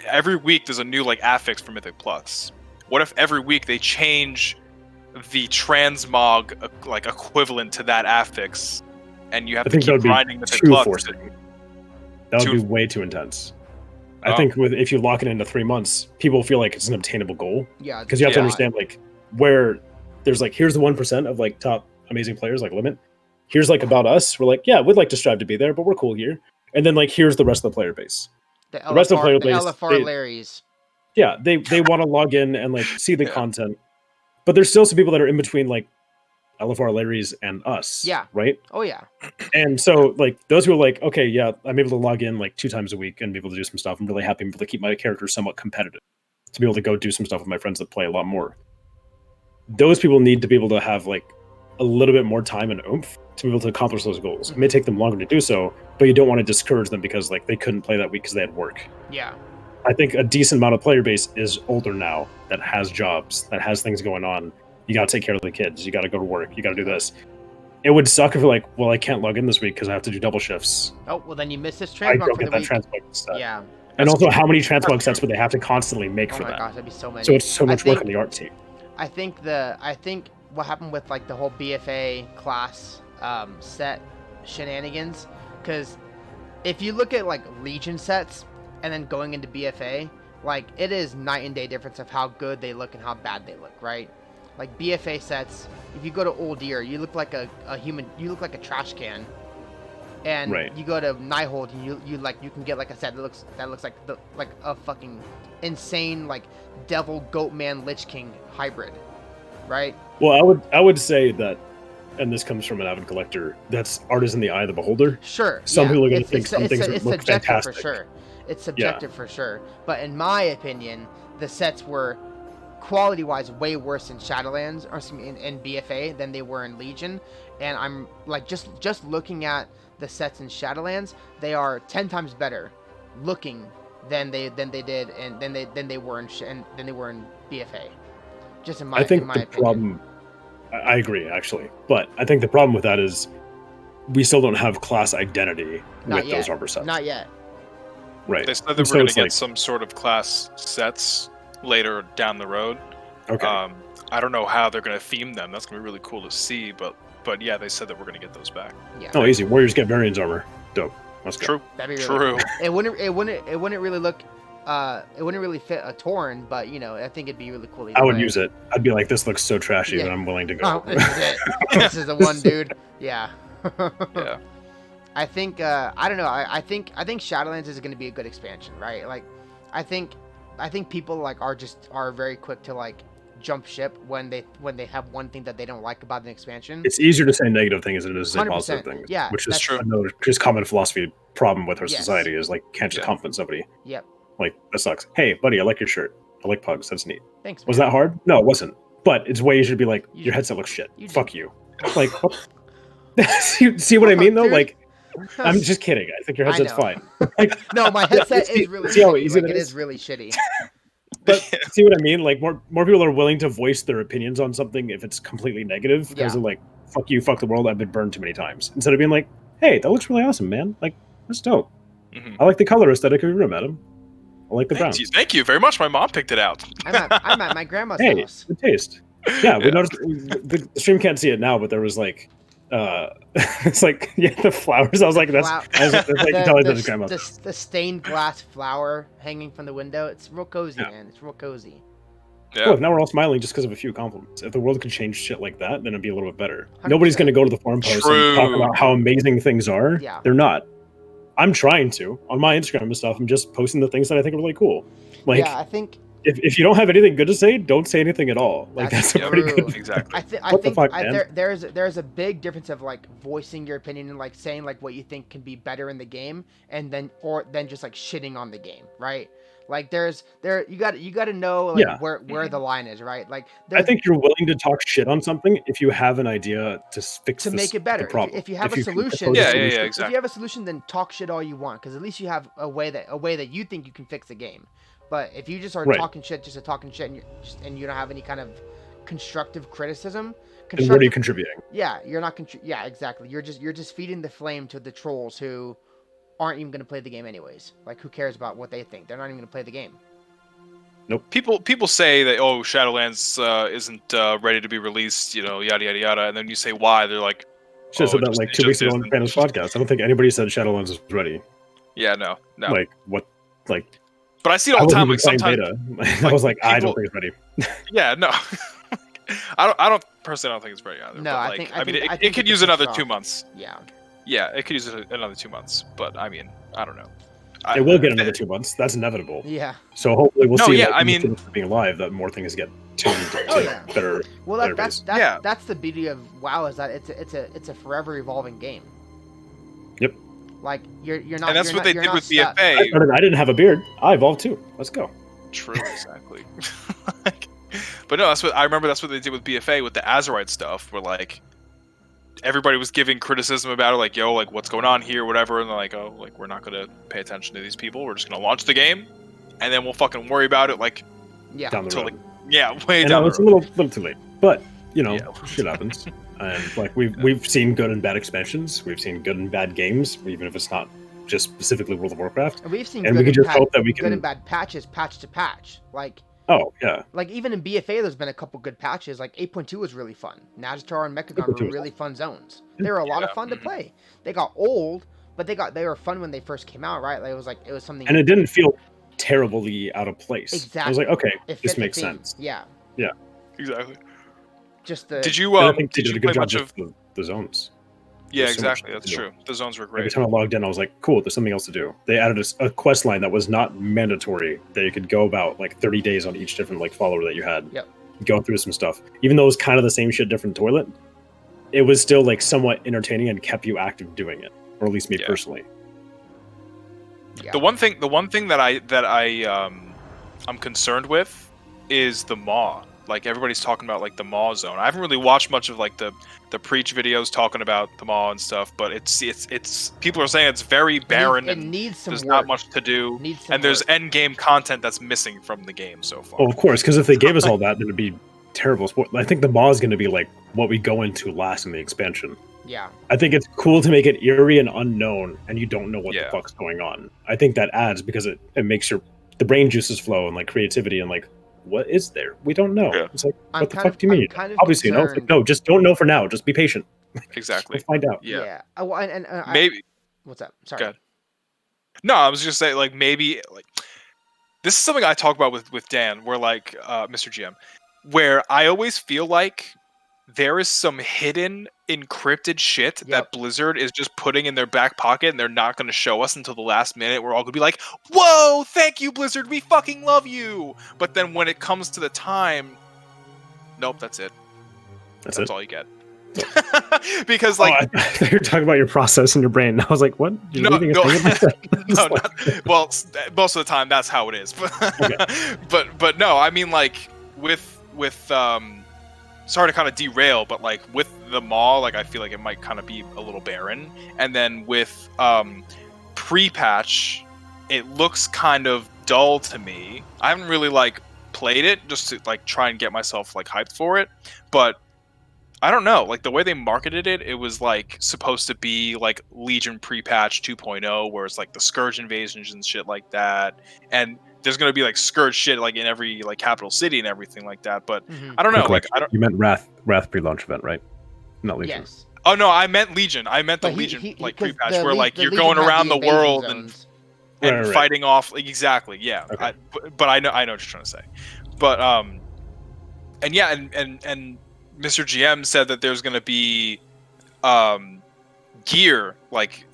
every week there's a new like affix for Mythic Plus. What if every week they change the transmog like equivalent to that affix, and you have to keep grinding Mythic Plus? That would be way too intense. I think if you lock it into 3 months, people feel like it's an obtainable goal. Yeah. Because you have to understand like where there's like, here's the 1% of like top amazing players like limit. Here's like about us. We're like, yeah, we'd like to strive to be there, but we're cool here. And then like, here's the rest of the player base. The rest of the player base. LFR Larrys. Yeah, they want to log in and like see the content. But there's still some people that are in between like LFR Larrys and us. Yeah. Right? Oh yeah. And so like those who are like, okay, yeah, I'm able to log in like 2 times a week and be able to do some stuff. I'm really happy I'm able to keep my character somewhat competitive. To be able to go do some stuff with my friends that play a lot more. Those people need to be able to have like a little bit more time and oomph to be able to accomplish those goals. It may take them longer to do so, but you don't want to discourage them because like they couldn't play that week because they had work. Yeah. I think a decent amount of player base is older now, that has jobs, that has things going on. You got to take care of the kids. You got to go to work. You got to do this. It would suck if you're like, well, I can't log in this week because I have to do double shifts. Oh, well, then you miss this transmog for the week. Transmog set. Yeah. And also, how many transmog sets would they have to constantly make for that? Oh my gosh, that'd be so many. So it's so much work on the art team. I think what happened with like the whole BFA class set shenanigans, because if you look at like Legion sets and then going into BFA, like it is night and day difference of how good they look and how bad they look, right? Like BFA sets, if you go to Old Year, you look like a human, you look like a trash can And Right. you go to Nighthold and you can get like a set that looks like a fucking insane like devil goat man lich king hybrid, right? Well, I would say that, and this comes from an avid collector, that's art is in the eye of the beholder. Sure. Some people are going to It's- think some it's- things it's look subjective fantastic. for sure. It's subjective for sure. But in my opinion, the sets were quality-wise way worse in Shadowlands or in BFA than they were in Legion. And I'm like just looking at the sets in Shadowlands, they are 10 times better looking than they did and than they were in BFA. Just in my I think in my the opinion. problem, I agree actually, but I think the problem with that is we still don't have class identity Not with yet. those armor sets. Not yet. Right. They said that And we're going it's to get like, some sort of class sets later down the road. okay. I don't know how they're going to theme them. That's going to be really cool to see, but yeah, they said that we're going to get those back. Yeah. Oh, easy. Warriors get variants armor. Dope. Let's go. True. That'd be really True. cool. It wouldn't really look it wouldn't really fit a Torn, but you know, I think it'd be really cool. I would use it. I'd be like, this looks so trashy Yeah. that I'm willing to go. Oh, this is it. This is the one, dude. Yeah. Yeah. I think I don't know. I think Shadowlands is going to be a good expansion, right? Like, I think people like are very quick to like jump ship when they have one thing that they don't like about an expansion. It's easier to say negative things than it is to say 100%. positive things. Yeah, which is that's true. another just common philosophy problem with our Yes. society is like can't just Yeah. compliment somebody. Yep. Like that sucks. Hey, buddy, I like your shirt. I like pugs. That's neat. Thanks. Was man. that hard? No, it wasn't. But it's way easier to be like, You- your headset looks shit. you- Fuck you. Like, what? see what I mean though? Dude. Like, I'm just kidding. I think your headset's know. fine. Like, No, my headset See- is really see how shitty. easy Like, that it is? is really shitty. but see what I mean? Like, more people are willing to voice their opinions on something if it's completely negative because Yeah. they're like, fuck you, fuck the world. I've been burned too many times. Instead of being like, hey, that looks really awesome, man. Like, that's dope. Mhm. I like the color aesthetic of your room, Adam. I like the brown. Thank you very much. My mom picked it out. I'm at my grandma's Hey, house. good taste. Yeah, we Yeah. noticed the stream can't see it now, but there was like, it's like the flowers. I was like, that's Flower- like you tell it to his grandma. the stained glass flower hanging from the window. It's real cozy, Yeah. man. It's real cozy. Yeah. Look, now we're all smiling just because of a few compliments. If the world could change shit like that, then it'd be a little bit better. 100%. Nobody's going to go to the forum post and talk True. about how amazing things are. Yeah. They're not. I'm trying to. On my Instagram and stuff, I'm just posting the things that I think are really cool. Like, yeah, I think if you don't have anything good to say, don't say anything at all. Like, That's that's a pretty true. good... Exactly. I What the think fuck, man? there's a big difference of like voicing your opinion and like saying like what you think can be better in the game, and then just like shitting on the game, right? Like you got to know like Yeah. where the line is, right? Like I think you're willing to talk shit on something if you have an idea to fix to make it better. the problem. If you have a can solution, propose a Yeah, solution. if you have a solution, then talk shit all you want, because at least you have a way that you think you can fix the game. But if you just are Right. talking shit just to talking shit and you don't have any kind of constructive criticism, And what are you contributing? yeah, you're not yeah, exactly. You're just feeding the flame to the trolls who aren't even going to play the game anyways. Like, who cares about what they think? They're not even going to play the game. People say that Shadowlands isn't ready to be released, yada yada yada, and then you say why, they're like, Should have said that just- like it 2 weeks just ago on the isn't. Pandas podcast. I don't think anybody said Shadowlands was ready. yeah, no. Like, what? Like, But I see it I all the wasn't time. even Like playing sometimes, beta. I was like, I people- don't think it's ready. yeah, no. I don't personally. I don't think it's ready either. No, but, I like, think- I mean, I it think could it's use pushed another off. 2 months. Yeah. Yeah, it could use another 2 months. But I mean, I don't know. It will get another 2 months. That's inevitable. Yeah. So hopefully we'll No, see. yeah, that I in the mean- future of being live, that more things get tuned to Oh, yeah. better. Well, better that's base. Yeah. that's the beauty of WoW, is that it's a forever evolving game. Yep. Like you're not. And that's you're what not- they you're did not with stuck. BFA. I didn't have a beard. I evolved too. Let's go. True, exactly. But no, that's what I remember. That's what they did with BFA with the Azerite stuff, where like everybody was giving criticism about it, like, yo, like what's going on here, whatever, and they're like, oh, like we're not gonna pay attention to these people. We're just gonna launch the game, and then we'll fucking worry about it, like, Yeah. Down the until road. like, yeah, way I down know the it's a road. little too late, but you know, Yeah. shit happens. And like we've seen good and bad expansions. We've seen good and bad games, even if it's not just specifically World of Warcraft. And we've seen And good we can and just bad, hope that we good and can. bad patches, patch to patch. Oh yeah, Like even in BFA, there's been a couple good patches. Like 8.2 was really fun. Najatar and Mechagon 8.2 were was really fun zones. They were a lot of Yeah. fun to Mhm. play. They got old, but they were fun when they first came out, right? Like it was something. and it didn't feel terribly out of place. I was Exactly. like, okay, it fit this the makes theme. sense. Yeah. Exactly. Just the. Did you And I think they did did you a good play job much of with the zones. Yeah, There's so much exactly. to That's do. true. The zones were Every great. time I logged in, I was like, cool, there's something else to do. They added a quest line that was not mandatory, that you could go about like 30 days on each different like follower that you had. Yep. Go through some stuff. Even though it was kind of the same shit, different toilet, it was still like somewhat entertaining and kept you active doing it. Or at least me personally. Yeah. The one thing that I'm concerned with is the maw. Like everybody's talking about like the maw zone. I haven't really watched much of like the preach videos talking about the maw and stuff, but it's people are saying it's very barren It and needs some there's work. not much to do. Needs some And there's work. end game content that's missing from the game so far. Well, of course, because if they gave us all that, then it'd be terrible sport. I think the maw is going to be like what we go into last in the expansion. Yeah. I think it's cool to make it eerie and unknown, and you don't know what Yeah. the fuck's going on. I think that adds because it makes the brain juices flow and like creativity and like what is there? We don't know. Yeah. It's like I'm what the kind fuck of- do you I'm mean? kind of Obviously, no. It's like, concerned- no, just don't know for now. Just be patient. Exactly. We'll find out. Yeah. Well, and Maybe. what's up? Sorry. Go ahead. No, I was just saying like maybe like this is something I talk about with Dan, where like Mr. GM, where I always feel like there is some hidden encrypted shit Yep. that Blizzard is just putting in their back pocket and they're not going to show us until the last minute. We're all going to be like, whoa, thank you, Blizzard. We fucking love you. But then when it comes to the time, nope, that's it. That's That's it. all you get. Because like, I thought you were talking about your process in your brain. I was like, what? You're leaving a thing like that? no, well, most of the time that's how it is. But Okay. but no, I mean like with sorry to kind of derail, but like with the maw, like I feel like it might kind of be a little barren. And then with pre-patch, it looks kind of dull to me. I haven't really like played it just to like try and get myself like hyped for it, but I don't know, like the way they marketed it, it was like supposed to be like Legion pre-patch 2.0, where it's like the Scourge invasions and shit like that, and there's gonna be like Scourge shit like in every like capital city and everything like that. But I don't know, like I don't. You meant Wrath pre-launch event, right? Not Legion. Yes. Oh no, I meant Legion. I meant the But Legion like 'cause pre-patch the where like the you're Legion going had around the invasion world zones. and Right. fighting off exactly, yeah. Okay. But I know what you're trying to say, but and yeah, and Mr. GM said that there's gonna be gear like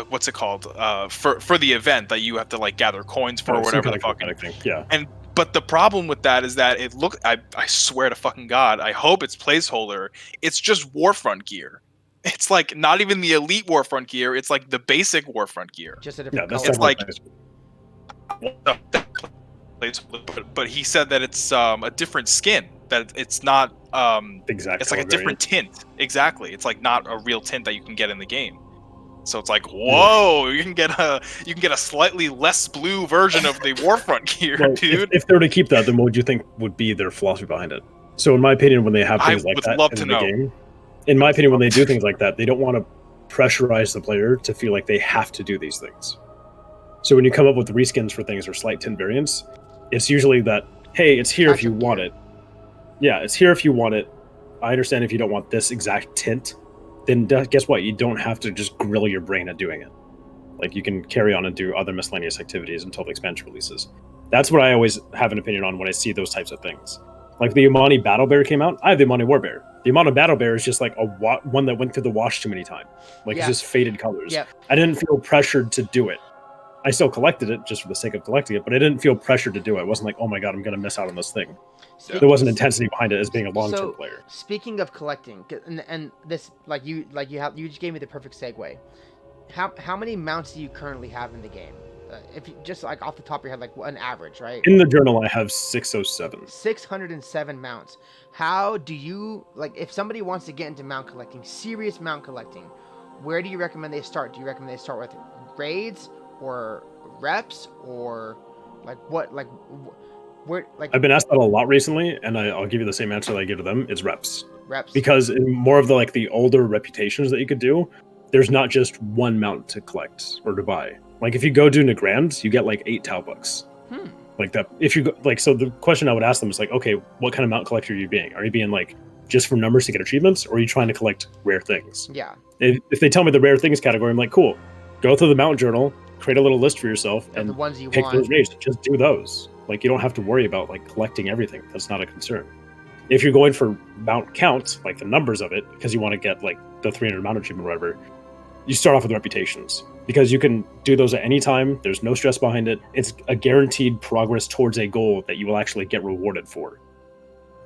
what's it called for the event that you have to like gather coins for or whatever the fucking thing. Yeah. But the problem with that is that it look I swear to fucking God, I hope it's placeholder. It's just Warfront gear. It's like not even the elite Warfront gear. It's like the basic Warfront gear. Just a Yeah, different that's color. It's like- definitely But he said that it's a different skin. That it's not exact. it's like a color different variant. tint. Exactly. It's like not a real tint that you can get in the game. So it's like, whoa, you can get a slightly less blue version of the Warfront gear, Well, dude. if they were to keep that, then what would you think would be their philosophy behind it? So, in my opinion, when they have I things like would that love in to the know. game, in my opinion, when they do things like that, they don't want to pressurize the player to feel like they have to do these things. So when you come up with reskins for things or slight tint variants, it's usually that, hey, it's here if you want it. Yeah, it's here if you want it. I understand if you don't want this exact tint, then guess what? You don't have to just grill your brain at doing it. Like, you can carry on and do other miscellaneous activities until the expansion releases. That's what I always have an opinion on when I see those types of things. Like, the Imani Battle Bear came out. I have the Imani War Bear. The Imani Battle Bear is just like one that went through the wash too many times. Like, Yeah. it's just faded colors. Yep. I didn't feel pressured to do it. I still collected it just for the sake of collecting it, but I didn't feel pressured to do it. It wasn't like, oh my god, I'm going to miss out on this thing. There wasn't intensity behind it as being a long-term player. Speaking of collecting, and this you just gave me the perfect segue. How many mounts do you currently have in the game? If you just like off the top of your head, like an average, right? In the journal, I have 607. 607 mounts. How do you like if somebody wants to get into mount collecting, serious mount collecting? Where do you recommend they start? Do you recommend they start with raids or reps or like what like? Where, like, I've been asked that a lot recently, and I'll give you the same answer that I give to them. It's reps. Reps. Because in more of the older reputations that you could do, there's not just one mount to collect or to buy. Like if you go do Nagrand, you get like 8 Tau bucks. Like that. If you go, so the question I would ask them is like, okay, what kind of mount collector are you being? Are you being like just for numbers to get achievements, or are you trying to collect rare things? Yeah. If they tell me the rare things category, I'm like, cool. Go through the mount journal, create a little list for yourself, and the ones you pick want. those raids. Just do those. Like you don't have to worry about like collecting everything. That's not a concern. If you're going for mount count, like the numbers of it, because you want to get like the 300 mount achievement or whatever, you start off with reputations. Because you can do those at any time. There's no stress behind it. It's a guaranteed progress towards a goal that you will actually get rewarded for.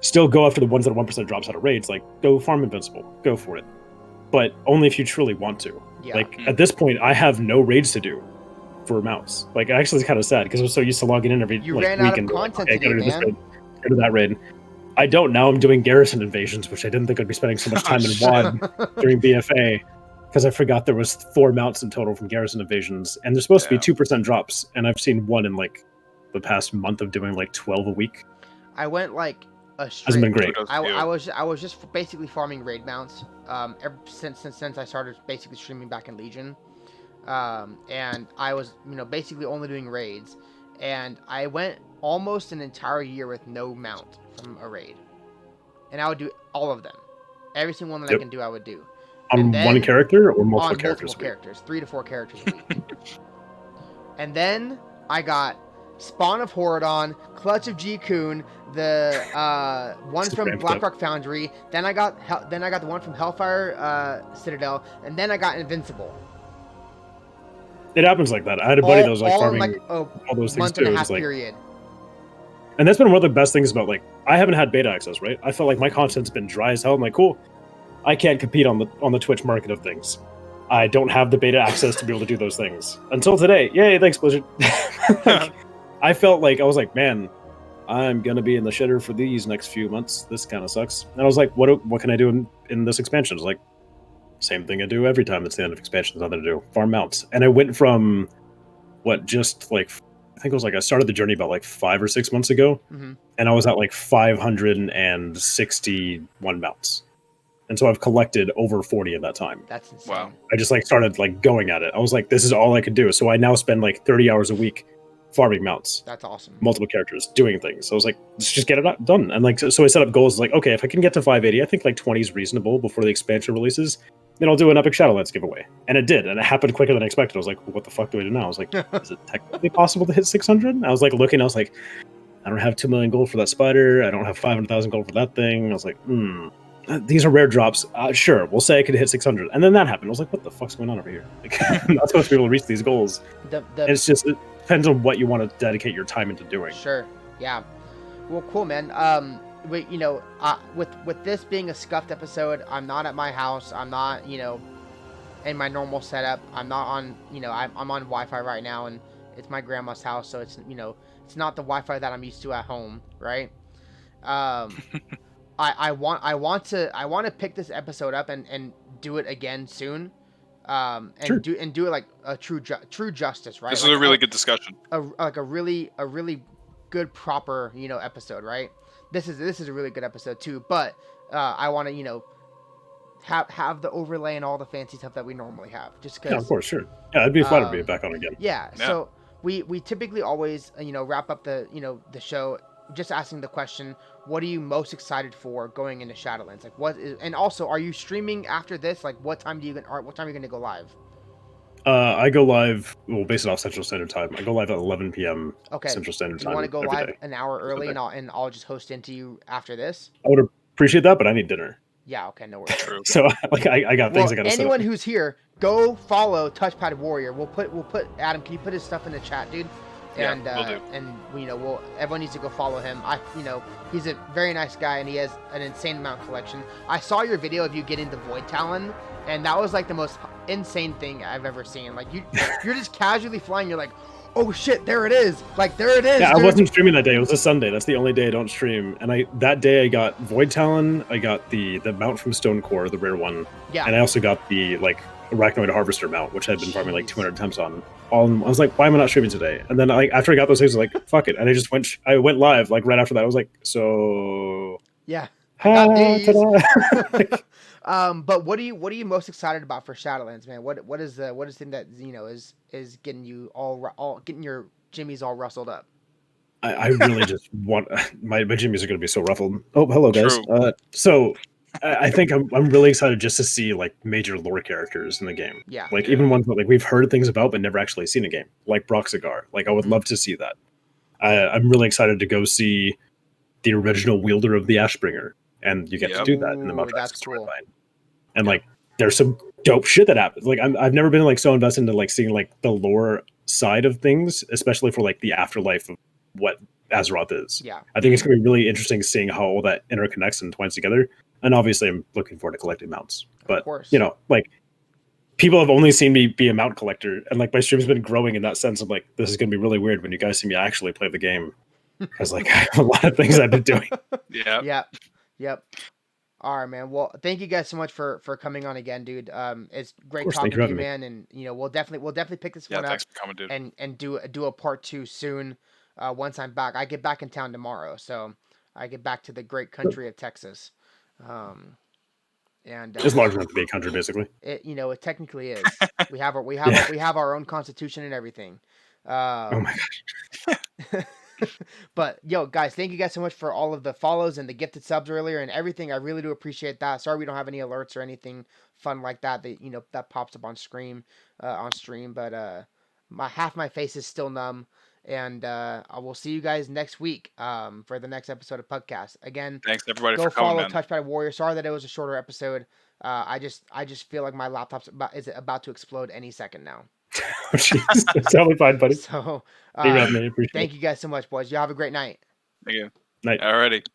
Still go after the ones that are 1% drops out of raids, like go farm Invincible, go for it. But only if you truly want to. Yeah. Like at this point, I have no raids to do for mounts. Like actually it's kind of sad because I'm so used to logging in every You like, ran week out of and content okay, to do, man. Go to that raid. I don't now. I'm doing garrison invasions, which I didn't think I'd be spending so much time in WoD during BFA. Because I forgot there was 4 mounts in total from garrison invasions, and there's supposed to be 2% drops, and I've seen one in like the past month of doing like 12 a week. I went like a straight. Hasn't been great. I was just basically farming raid mounts ever since I started basically streaming back in Legion, and I was basically only doing raids, and I went almost an entire year with no mount from a raid, and I would do all of them, every single one that I can do I would do. On one character or multiple characters? Multiple characters, 3 to 4 characters a week. And then I got Spawn of Horadon, Clutch of G-Kun, the one from Blackrock Foundry. Then I got the one from Hellfire Citadel, and then I got Invincible. It happens like that. I had a buddy that was like farming like all those things month too. and a half like, period. And that's been one of the best things about like I haven't had beta access, right? I felt like my content's been dry as hell. I'm like, cool. I can't compete on the Twitch market of things. I don't have the beta access to be able to do those things. Until today. Yay, thanks, Blizzard. Like, I felt like, I was like, man, I'm going to be in the shitter for these next few months. This kind of sucks. And I was like, what can I do in this expansion? It's like, same thing I do every time it's the end of expansion. There's nothing to do. Farm mounts. And I went from, just like, I think it was like I started the journey about like 5 or 6 months ago. Mm-hmm. And I was at like 561 mounts. And so I've collected over 40 in that time. That's insane. Wow. I just like started like going at it. I was like, this is all I could do. So I now spend like 30 hours a week farming mounts. That's awesome. Multiple characters doing things. So I was like, let's just get it done. And like, so I set up goals like, okay, if I can get to 580, I think like 20 is reasonable before the expansion releases. Then I'll do an epic Shadowlands giveaway. And it did. And it happened quicker than I expected. I was like, well, what the fuck do I do now? I was like, is it technically possible to hit 600? I was like looking, I was like, I don't have 2 million gold for that spider. I don't have 500,000 gold for that thing. I was like, these are rare drops. Sure, we'll say I could hit 600. And then that happened. I was like, what the fuck's going on over here? Like, I'm not supposed to be able to reach these goals. It's just, it depends on what you want to dedicate your time into doing. Sure. Yeah. Well, cool, man. With this being a scuffed episode, I'm not at my house. I'm not, in my normal setup. I'm not on, I'm on Wi-Fi right now, and it's my grandma's house, so it's, it's not the Wi-Fi that I'm used to at home, right? I want to pick this episode up and do it again soon, and do it like a true justice, right? This is a really good discussion. A really good proper episode, right? This is a really good episode too, but I want to have the overlay and all the fancy stuff that we normally have, just because. Yeah, of course, sure. Yeah, I'd be flattered to be back on again. Yeah. So we typically always wrap up the the show just asking the question, what are you most excited for going into Shadowlands? Like, and also, are you streaming after this? Like, what time are you going to go live? I go live, well, based off Central Standard Time. I go live at 11 p.m. Central Standard Time. You want to go live day. An hour early, and I'll just host into you after this? I would appreciate that, but I need dinner. Yeah, okay, no worries. True. So, like, I got things I got to set up. Anyone who's here, go follow TouchpadWarrior. We'll put Adam. Can you put his stuff in the chat, dude? And we'll do. And everyone needs to go follow him. He's a very nice guy, and he has an insane amount of collection. I saw your video of you getting the Void Talon, and that was like the most insane thing I've ever seen. Like you're just casually flying. You're like, oh shit, there it is. Like there it is. Yeah, I wasn't streaming that day. It was a Sunday. That's the only day I don't stream. And that day I got Void Talon. I got the mount from Stone Core, the rare one. Yeah. And I also got the like Arachnoid Harvester mount, which I'd been farming like 200 attempts on. I was like, why am I not streaming today? And then after I got those things, I was like, fuck it. And I went live like right after that. I was like, so yeah. I got these. Like, but what are you most excited about for Shadowlands, man? What is the thing that is getting you all getting your jimmies all rustled up? I really just want my jimmies are going to be so ruffled. Oh, hello guys. So I think I'm really excited just to see like major lore characters in the game. Yeah. Like even ones that like we've heard things about but never actually seen a game, like Broxigar. Like I would love to see that. I'm really excited to go see the original wielder of the Ashbringer, and you get to do that in the Ooh, Mount that's Jackson cool. storyline. And like, there's some dope shit that happens. Like, I've never been like so invested into like seeing like the lore side of things, especially for like the afterlife of what Azeroth is. Yeah. I think it's gonna be really interesting seeing how all that interconnects and twines together. And obviously, I'm looking forward to collecting mounts. But course. you know, like, people have only seen me be a mount collector, and like my stream's been growing in that sense. I'm like, this is gonna be really weird when you guys see me actually play the game, because like I have a lot of things I've been doing. Yeah. Yep. All right, man. Well, thank you guys so much for coming on again, dude. It's great course, talking thank you to for you, having man. And you know, we'll definitely pick this Yeah, one up thanks for coming, dude. and do a part 2 soon. Once I'm back, I get back in town tomorrow, so I get back to the great country of Texas. And It's large enough to be a country, basically. it technically is. We have our own constitution and everything. Oh my gosh. But yo, guys, thank you guys so much for all of the follows and the gifted subs earlier and everything. I really do appreciate that. Sorry we don't have any alerts or anything fun like that that pops up on stream, but half my face is still numb. And I will see you guys next week for the next episode of PUGCast. Again, Thanks everybody go for coming, follow man. TouchpadWarrior. Sorry that it was a shorter episode. I just feel like my laptop's about to explode any second now. Oh, jeez. It's totally fine, buddy. So Hey, Rob, man, appreciate thank you guys so much, boys. You have a great night. Thank you. Night. Alrighty.